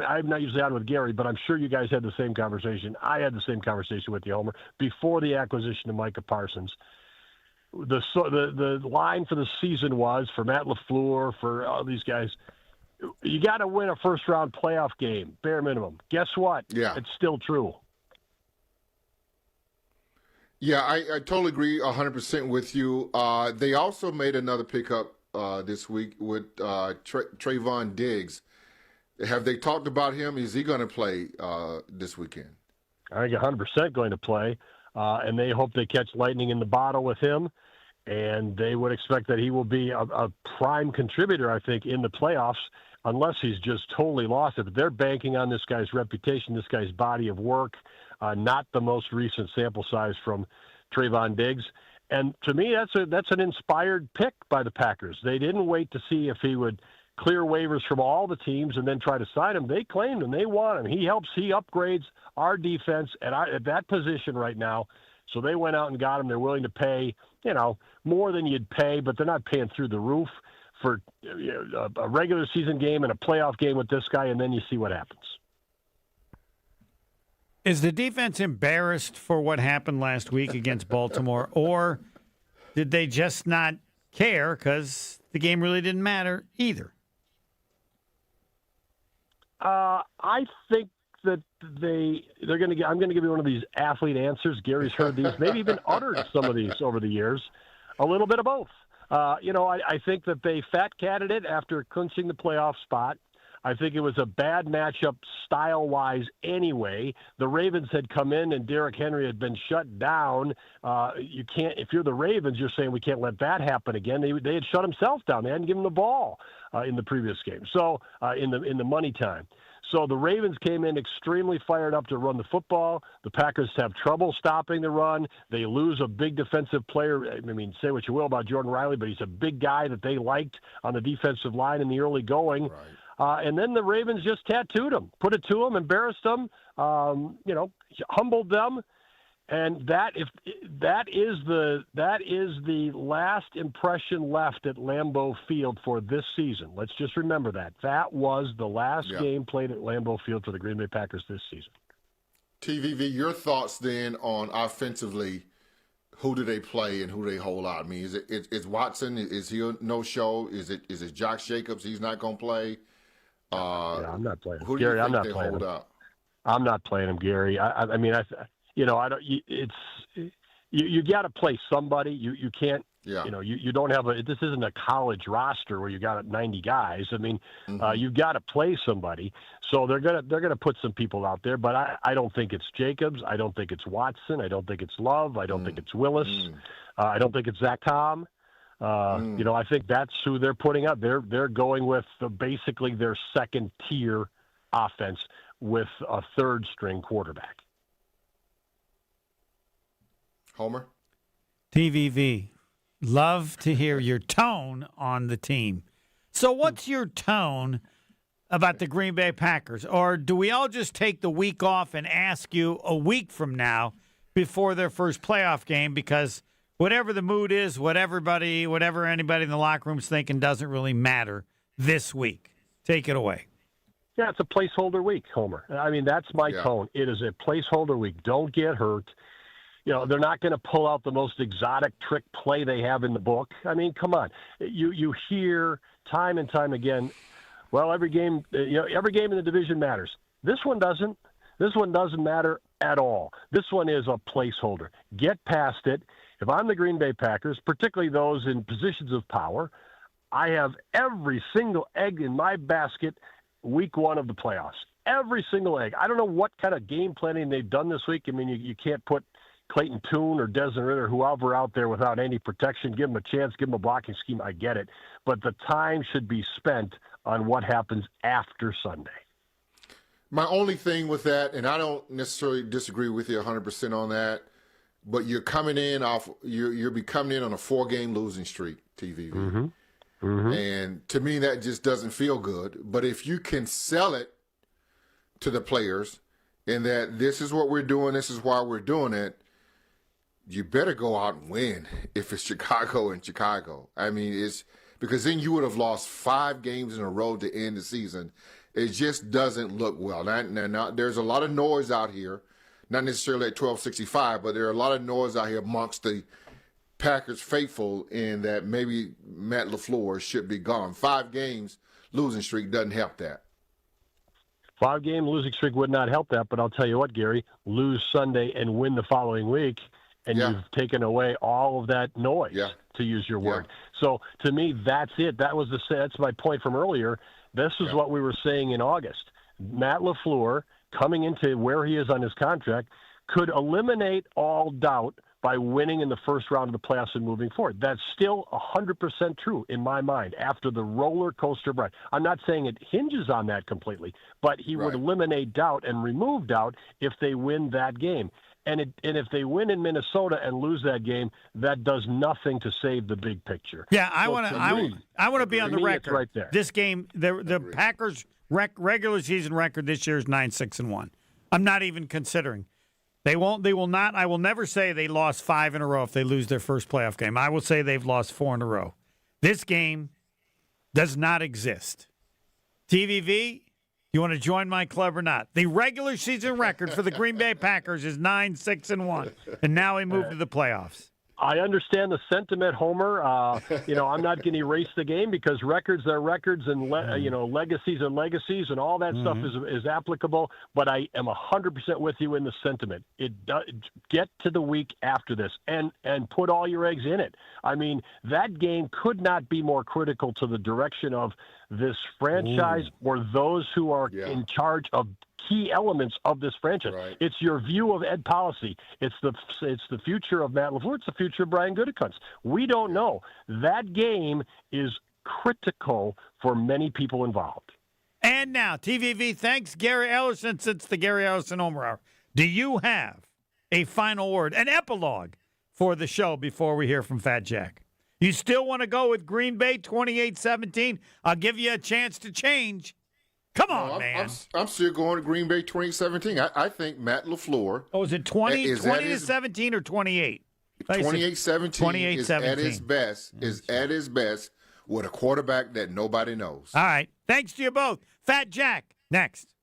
I'm not usually on with Gary, but I'm sure you guys had the same conversation. I had the same conversation with you, Homer, before the acquisition of Micah Parsons. The line for the season was, for Matt LaFleur, for all these guys, you got to win a first-round playoff game, bare minimum. Guess what? Yeah. It's still true. Yeah, I totally agree 100% with you. They also made another pickup this week with Trayvon Diggs. Have they talked about him? Is he going to play this weekend? I think 100% going to play, and they hope they catch lightning in the bottle with him, and they would expect that he will be a prime contributor, I think, in the playoffs, unless he's just totally lost it. But they're banking on this guy's reputation, this guy's body of work, not the most recent sample size from Trayvon Diggs. And to me, that's an inspired pick by the Packers. They didn't wait to see if he would clear waivers from all the teams and then try to sign him. They claimed him. They want him. He upgrades our defense at that position right now. So they went out and got him. They're willing to pay, more than you'd pay, but they're not paying through the roof for a regular season game and a playoff game with this guy, and then you see what happens. Is the defense embarrassed for what happened last week against Baltimore, or did they just not care because the game really didn't matter either? I think that they're going to get. I'm going to give you one of these athlete answers. Gary's heard these, maybe even uttered some of these over the years. A little bit of both. I think that they fat-catted it after clinching the playoff spot. I think it was a bad matchup style-wise anyway. The Ravens had come in and Derrick Henry had been shut down. You can't, if you're the Ravens, you're saying we can't let that happen again. They had shut himself down. They hadn't given him the ball in the previous game. So in the money time. So the Ravens came in extremely fired up to run the football. The Packers have trouble stopping the run. They lose a big defensive player. I mean, say what you will about Jordan Riley, but he's a big guy that they liked on the defensive line in the early going. Right. And then the Ravens just tattooed them, put it to them, embarrassed them, humbled them. And that is the last impression left at Lambeau Field for this season. Let's just remember that. That was the last game played at Lambeau Field for the Green Bay Packers this season. TVV, your thoughts then on offensively, who do they play and who do they hold out? I mean, is Watson, is he a no-show? Is it Josh Jacobs, he's not going to play? I'm not playing him. Who do Gary, you think I'm not they playing hold him. out? I'm not playing him, Gary. I mean, you got to play somebody. You can't. Yeah. You don't have this isn't a college roster where you got 90 guys. I mean, you've got to play somebody. So they're gonna put some people out there. But I don't think it's Jacobs. I don't think it's Watson. I don't think it's Love. I don't think it's Willis. I don't think it's Zach Tom. I think that's who they're putting up. They're going with basically their second tier offense with a third string quarterback. Homer? TVV, love to hear your tone on the team. So what's your tone about the Green Bay Packers? Or do we all just take the week off and ask you a week from now before their first playoff game? Because whatever the mood is, whatever anybody in the locker room is thinking doesn't really matter this week. Take it away. Yeah, it's a placeholder week, Homer. I mean, that's my tone. It is a placeholder week. Don't get hurt. They're not going to pull out the most exotic trick play they have in the book. I mean, come on. You hear time and time again, well, every game in the division matters. This one doesn't. This one doesn't matter at all. This one is a placeholder. Get past it. If I'm the Green Bay Packers, particularly those in positions of power, I have every single egg in my basket week one of the playoffs. Every single egg. I don't know what kind of game planning they've done this week. I mean, you can't put Clayton Tune or Desmond Ridder, whoever out there without any protection. Give them a chance, give them a blocking scheme. I get it. But the time should be spent on what happens after Sunday. My only thing with that, and I don't necessarily disagree with you 100% on that, but you're coming in off. You're coming in on a 4-game losing streak, TVV. Mm-hmm. And to me, that just doesn't feel good. But if you can sell it to the players in that this is what we're doing, this is why we're doing it, you better go out and win if it's Chicago and Chicago. I mean, it's because then you would have lost 5 games in a row to end the season. It just doesn't look well. Now, there's a lot of noise out here, not necessarily at 1265, but there are a lot of noise out here amongst the Packers faithful in that maybe Matt LaFleur should be gone. 5 games losing streak doesn't help that. 5-game losing streak would not help that, but I'll tell you what, Gary, lose Sunday and win the following week, and you've taken away all of that noise, to use your word. So to me, that's it. That's my point from earlier. This is what we were saying in August. Matt LaFleur, coming into where he is on his contract, could eliminate all doubt by winning in the first round of the playoffs and moving forward. That's still 100% true in my mind after the roller coaster ride. I'm not saying it hinges on that completely, but he would eliminate doubt and remove doubt if they win that game. And if they win in Minnesota and lose that game, that does nothing to save the big picture. Yeah, I want to be on the record. Right there. This game, the Packers' regular season record this year is 9-6-1. I'm not even considering. They won't. They will not. I will never say they lost 5 in a row if they lose their first playoff game. I will say they've lost 4 in a row. This game does not exist. TVV, you want to join my club or not? The regular season record for the Green Bay Packers is 9-6-1, and now we move to the playoffs. I understand the sentiment, Homer. I'm not going to erase the game because records are records, and legacies are legacies, and all that stuff is applicable. But I am 100% with you in the sentiment. Get to the week after this and put all your eggs in it. I mean, that game could not be more critical to the direction of this franchise or those who are in charge of key elements of this franchise. Right. It's your view of Ed policy. It's the future of Matt LaFleur. It's the future of Brian Gutekunst. We don't know. That game is critical for many people involved. And now, TVV thanks Gary Ellerson since the Gary Ellerson Homer Hour. Do you have a final word, an epilogue for the show before we hear from Fat Jack? You still want to go with Green Bay 28-17? I'll give you a chance to change. Come on, man. I'm still going to Green Bay 2017. I think Matt LaFleur. Oh, is it 20-17 or 28? 28-17 is at his best. Is at his best with a quarterback that nobody knows. All right. Thanks to you both. Fat Jack, next.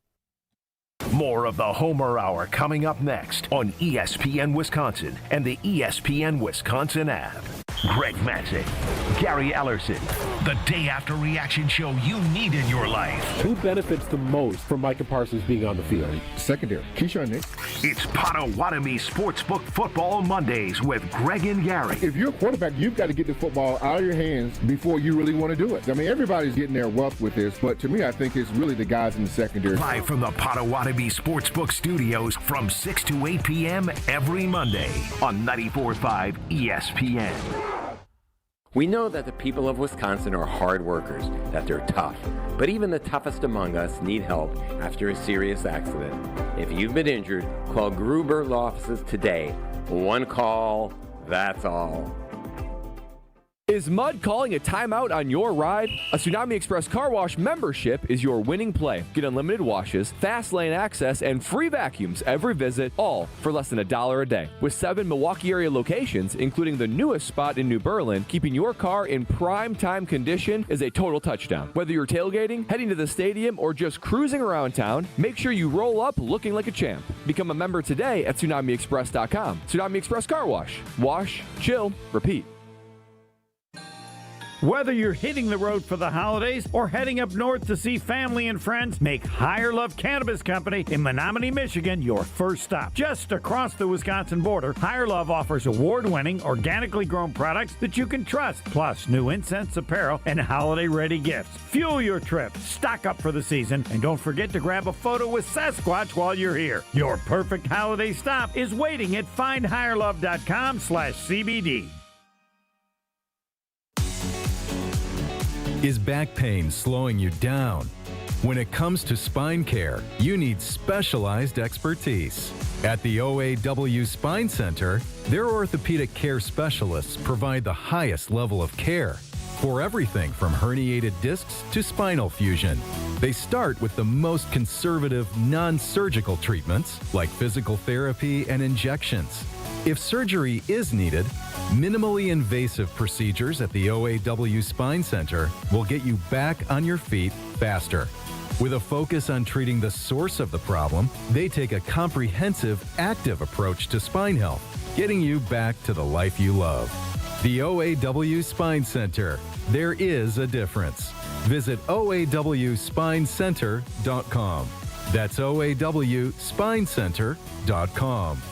More of the Homer Hour coming up next on ESPN Wisconsin and the ESPN Wisconsin app. Greg Matzek, Gary Ellerson, the day after reaction show you need in your life. Who benefits the most from Micah Parsons being on the field? Secondary. Keyshawn Nick. It's Potawatomi Sportsbook Football Mondays with Greg and Gary. If you're a quarterback, you've got to get the football out of your hands before you really want to do it. I mean, everybody's getting their wealth with this, but to me, I think it's really the guys in the secondary. Live from the Potawatomi Sportsbook Studios from 6 to 8 p.m. every Monday on 94.5 ESPN. We know that the people of Wisconsin are hard workers, that they're tough. But even the toughest among us need help after a serious accident. If you've been injured, call Gruber Law Offices today. One call, that's all. Is mud calling a timeout on your ride? A Tsunami Express Car Wash membership is your winning play. Get unlimited washes, fast lane access, and free vacuums every visit, all for less than $1 a day. With 7 Milwaukee area locations, including the newest spot in New Berlin, keeping your car in prime time condition is a total touchdown. Whether you're tailgating, heading to the stadium, or just cruising around town, make sure you roll up looking like a champ. Become a member today at TsunamiExpress.com. Tsunami Express Car Wash. Wash, chill, repeat. Whether you're hitting the road for the holidays or heading up north to see family and friends, make Higher Love Cannabis Company in Menominee, Michigan your first stop. Just across the Wisconsin border, Higher Love offers award-winning, organically grown products that you can trust, plus new incense, apparel, and holiday-ready gifts. Fuel your trip, stock up for the season, and don't forget to grab a photo with Sasquatch while you're here. Your perfect holiday stop is waiting at findhigherlove.com/CBD. Is back pain slowing you down? When it comes to spine care, you need specialized expertise. At the OAW Spine Center, their orthopedic care specialists provide the highest level of care for everything from herniated discs to spinal fusion. They start with the most conservative, non-surgical treatments like physical therapy and injections. If surgery is needed, minimally invasive procedures at the OAW Spine Center will get you back on your feet faster. With a focus on treating the source of the problem, they take a comprehensive, active approach to spine health, getting you back to the life you love. The OAW Spine Center. There is a difference. Visit OAWSpineCenter.com. That's OAWSpineCenter.com.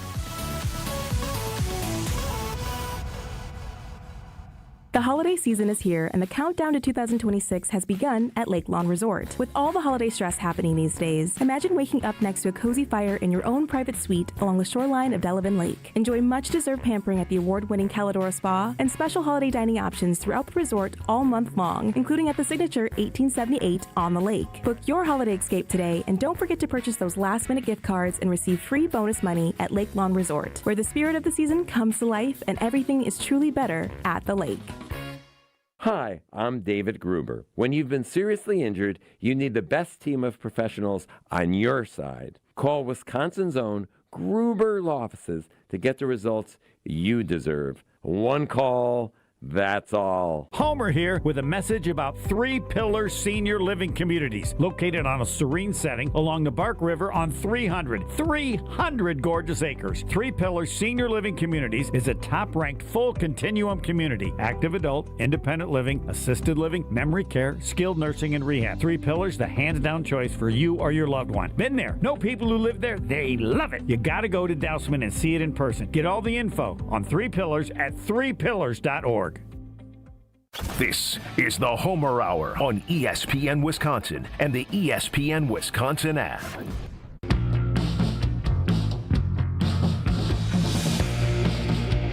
The holiday season is here, and the countdown to 2026 has begun at Lake Lawn Resort. With all the holiday stress happening these days, imagine waking up next to a cozy fire in your own private suite along the shoreline of Delavan Lake. Enjoy much-deserved pampering at the award-winning Caladora Spa and special holiday dining options throughout the resort all month long, including at the signature 1878 on the lake. Book your holiday escape today, and don't forget to purchase those last-minute gift cards and receive free bonus money at Lake Lawn Resort, where the spirit of the season comes to life and everything is truly better at the lake. Hi, I'm David Gruber. When you've been seriously injured, you need the best team of professionals on your side. Call Wisconsin's own Gruber Law Offices to get the results you deserve. One call, that's all. Homer here with a message about Three Pillars Senior Living Communities, located on a serene setting along the Bark River on 300 gorgeous acres. Three Pillars Senior Living Communities is a top-ranked full continuum community. Active adult, independent living, assisted living, memory care, skilled nursing, and rehab. Three Pillars, the hands-down choice for you or your loved one. Been there. Know people who live there. They love it. You got to go to Dousman and see it in person. Get all the info on Three Pillars at threepillars.org. This is the Homer Hour on ESPN Wisconsin and the ESPN Wisconsin app.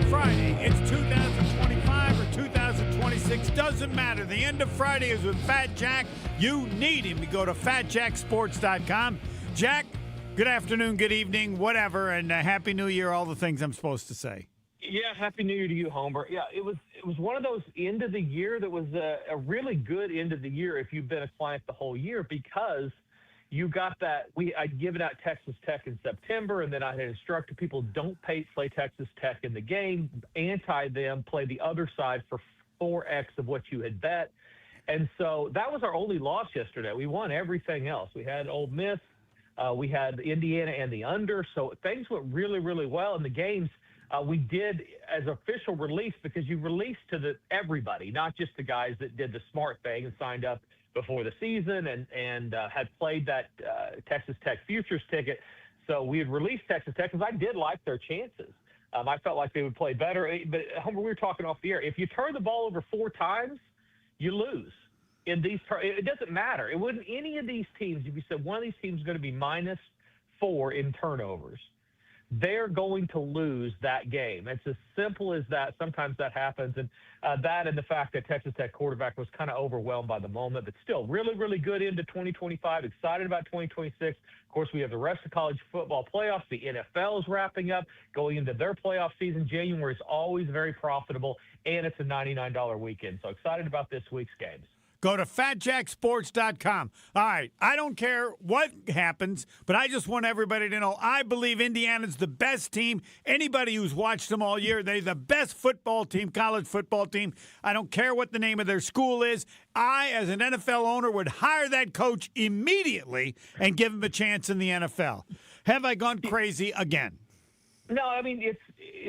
Friday, it's 2025 or 2026, doesn't matter. The end of Friday is with Fat Jack. You need him. You go to fatjacksports.com. Jack, good afternoon, good evening, whatever, and Happy New Year, all the things I'm supposed to say. Yeah, Happy New Year to you, Homer. Yeah, it was one of those end of the year that was a really good end of the year if you've been a client the whole year, because you got that. I'd given out Texas Tech in September, and then I had instructed people don't play Texas Tech in the game, anti them, play the other side for 4x of what you had bet. And so that was our only loss yesterday. We won everything else. We had Ole Miss, we had Indiana and the under, so things went really, really well in the games. We did as official release, because you released to everybody, not just the guys that did the smart thing and signed up before the season and had played that Texas Tech futures ticket. So we had released Texas Tech because I did like their chances. I felt like they would play better. But, Homer, we were talking off the air. If you turn the ball over 4 times, you lose. In these, it doesn't matter. It wouldn't any of these teams. If you said one of these teams is going to be -4 in turnovers, they're going to lose that game. It's as simple as that. Sometimes that happens. And that and the fact that Texas Tech quarterback was kind of overwhelmed by the moment, but still really, really good into 2025. Excited about 2026. Of course, we have the rest of college football playoffs. The NFL is wrapping up, going into their playoff season. January is always very profitable, and it's a $99 weekend. So excited about this week's games. Go to fatjacksports.com. All right, I don't care what happens, but I just want everybody to know I believe Indiana's the best team. Anybody who's watched them all year, they're the best football team, college football team. I don't care what the name of their school is. I, as an NFL owner, would hire that coach immediately and give him a chance in the NFL. Have I gone crazy again? No, I mean,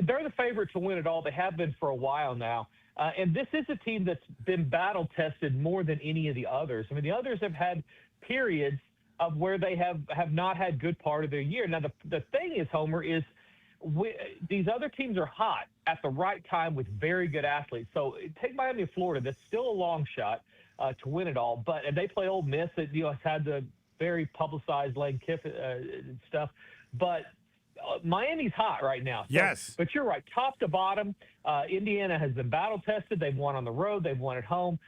they're the favorite to win it all. They have been for a while now. And this is a team that's been battle-tested more than any of the others. I mean, the others have had periods of where they have not had good part of their year. Now, the thing is, Homer, is these other teams are hot at the right time with very good athletes. So take Miami of Florida. That's still a long shot to win it all. And they play Ole Miss that has had the very publicized Lane Kiffin stuff. But Miami's hot right now. So, yes. But you're right. Top to bottom, Indiana has been battle-tested. They've won on the road. They've won at home.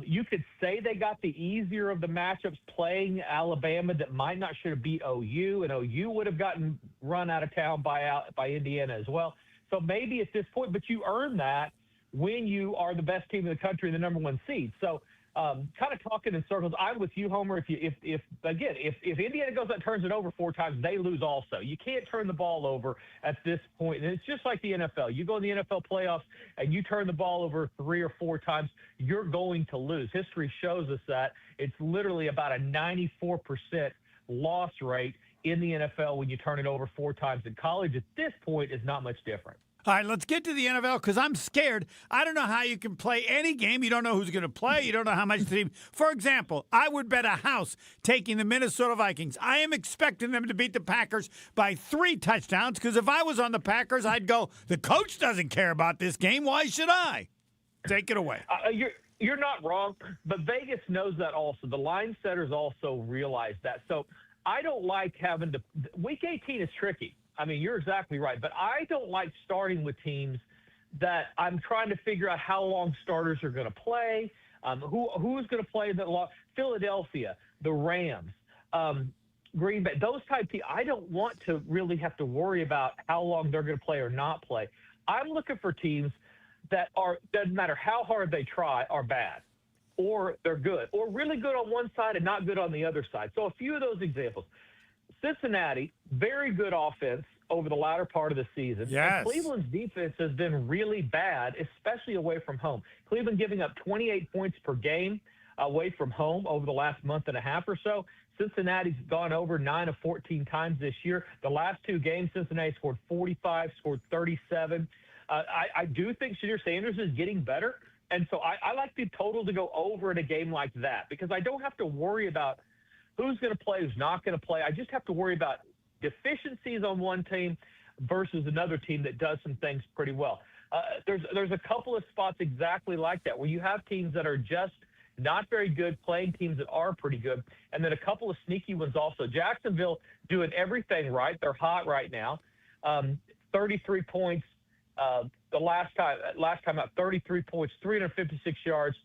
You could say they got the easier of the matchups playing Alabama that might not should have beat OU, and OU would have gotten run out of town by Indiana as well. So maybe at this point, but you earn that when you are the best team in the country and the number one seed. So kind of talking in circles. I'm with you, Homer. If Indiana goes out and turns it over 4 times, they lose also. You can't turn the ball over at this point. And it's just like the NFL. You go in the NFL playoffs and you turn the ball over 3 or 4 times, you're going to lose. History shows us that. It's literally about a 94% loss rate in the NFL when you turn it over 4 times. In college, at this point, is not much different. All right, let's get to the NFL because I'm scared. I don't know how you can play any game. You don't know who's going to play. You don't know how much the team. For example, I would bet a house taking the Minnesota Vikings. I am expecting them to beat the Packers by 3 touchdowns because if I was on the Packers, I'd go, the coach doesn't care about this game. Why should I? Take it away. You're not wrong, but Vegas knows that also. The line setters also realize that. So I don't like having to – Week 18 is tricky. I mean, you're exactly right. But I don't like starting with teams that I'm trying to figure out how long starters are going to play, who's going to play. Philadelphia, the Rams, Green Bay, those type teams. I don't want to really have to worry about how long they're going to play or not play. I'm looking for teams that doesn't matter how hard they try, are bad, or they're good, or really good on one side and not good on the other side. So a few of those examples. Cincinnati, very good offense over the latter part of the season. Yes. And Cleveland's defense has been really bad, especially away from home. Cleveland giving up 28 points per game away from home over the last month and a half or so. Cincinnati's gone over 9 of 14 times this year. The last 2 games, Cincinnati scored 45, scored 37. I do think Shadir Sanders is getting better, and so I like the total to go over in a game like that because I don't have to worry about who's going to play, who's not going to play. I just have to worry about deficiencies on one team versus another team that does some things pretty well. There's a couple of spots exactly like that where you have teams that are just not very good playing teams that are pretty good, and then a couple of sneaky ones also. Jacksonville doing everything right. They're hot right now. 33 points the last time out, 33 points, 356 yards.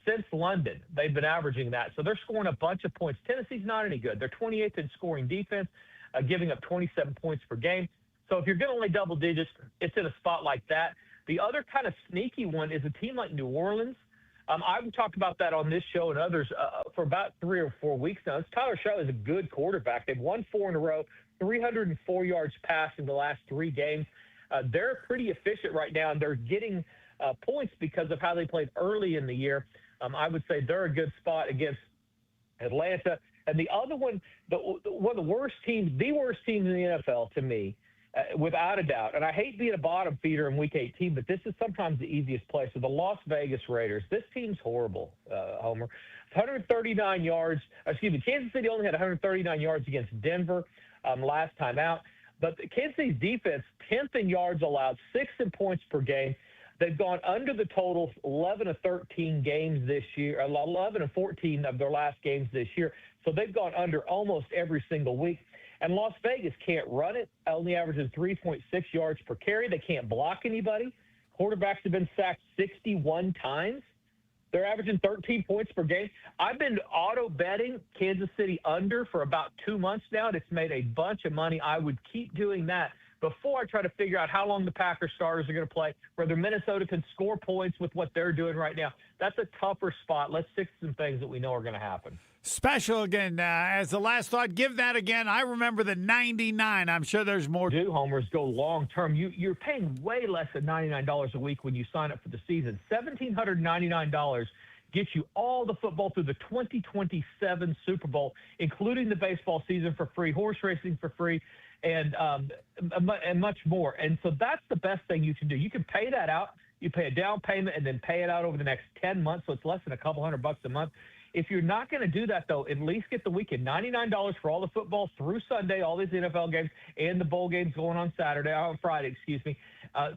Since London, they've been averaging that. So they're scoring a bunch of points. Tennessee's not any good. They're 28th in scoring defense, giving up 27 points per game. So if you're going to lay double digits, it's in a spot like that. The other kind of sneaky one is a team like New Orleans. I've talked about that on this show and others for about 3 or 4 weeks now. Tyler Shaw is a good quarterback. They've won 4 in a row, 304 yards passing the last 3 games. They're pretty efficient right now, and they're getting points because of how they played early in the year. I would say they're a good spot against Atlanta. And the other one, one of the worst teams in the NFL to me, without a doubt, and I hate being a bottom feeder in Week 18, but this is sometimes the easiest place. So the Las Vegas Raiders, this team's horrible, Homer. 139 yards. Kansas City only had 139 yards against Denver last time out. But Kansas City's defense, 10th in yards allowed, 6th in points per game. They've gone under the total 11 of 13 games this year, 11 of 14 of their last games this year. So they've gone under almost every single week. And Las Vegas can't run it, only averaging 3.6 yards per carry. They can't block anybody. Quarterbacks have been sacked 61 times. They're averaging 13 points per game. I've been auto betting Kansas City under for about 2 months now, and it's made a bunch of money. I would keep doing that before I try to figure out how long the Packers starters are going to play, whether Minnesota can score points with what they're doing right now. That's a tougher spot. Let's stick to some things that we know are going to happen. Special again, as the last thought, give that again. I remember the 99. I'm sure there's more. Homers go long term. You're paying way less than $99 a week when you sign up for the season. $1,799 gets you all the football through the 2027 Super Bowl, including the baseball season for free, horse racing for free, and much more. And so that's the best thing you can do. You can pay that out. You pay a down payment and then pay it out over the next 10 months, so it's less than a couple $100 a month. If you're not going to do that, though, at least get the weekend. $99 for all the football through Sunday, all these NFL games, and the bowl games going on Friday,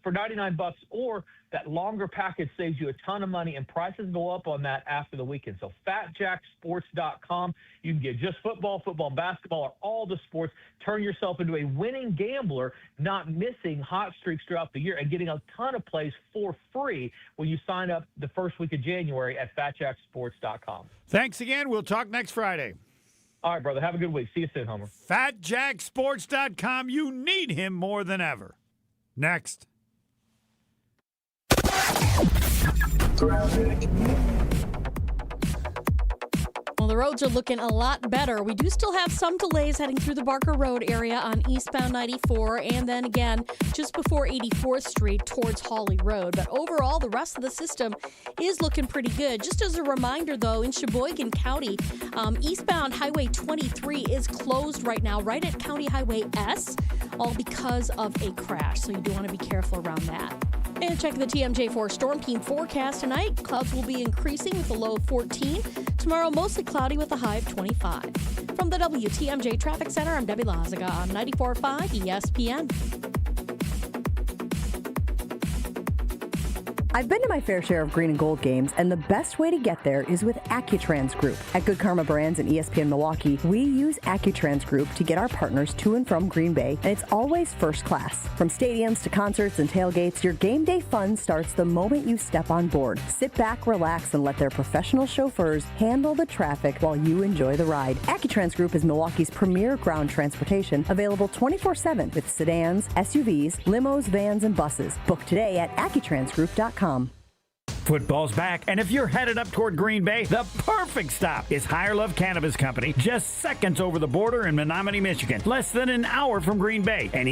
for $99, or that That longer package saves you a ton of money, and prices go up on that after the weekend. So FatJackSports.com. You can get just football, and basketball, or all the sports. Turn yourself into a winning gambler, not missing hot streaks throughout the year, and getting a ton of plays for free when you sign up the first week of January at FatJackSports.com. Thanks again. We'll talk next Friday. All right, brother. Have a good week. See you soon, Homer. FatJackSports.com. You need him more than ever. Next. Well, the roads are looking a lot better. We do still have some delays heading through the Barker Road area on eastbound 94 and then again just before 84th Street towards Hawley Road. But overall, the rest of the system is looking pretty good. Just as a reminder, though, in Sheboygan County, eastbound Highway 23 is closed right now, right at County Highway S, all because of a crash. So you do want to be careful around that. And check the TMJ4 Storm Team forecast tonight. Clouds will be increasing with a low of 14. Tomorrow, mostly cloudy with a high of 25. From the WTMJ Traffic Center, I'm Debbie Lazaga on 94.5 ESPN. I've been to my fair share of green and gold games, and the best way to get there is with AccuTrans Group. At Good Karma Brands and ESPN Milwaukee, we use AccuTrans Group to get our partners to and from Green Bay, and it's always first class. From stadiums to concerts and tailgates, your game day fun starts the moment you step on board. Sit back, relax, and let their professional chauffeurs handle the traffic while you enjoy the ride. AccuTrans Group is Milwaukee's premier ground transportation, available 24/7 with sedans, SUVs, limos, vans, and buses. Book today at AccuTransGroup.com. Football's back, and if you're headed up toward Green Bay, the perfect stop is Higher Love Cannabis Company, just seconds over the border in Menominee, Michigan, less than an hour from Green Bay, and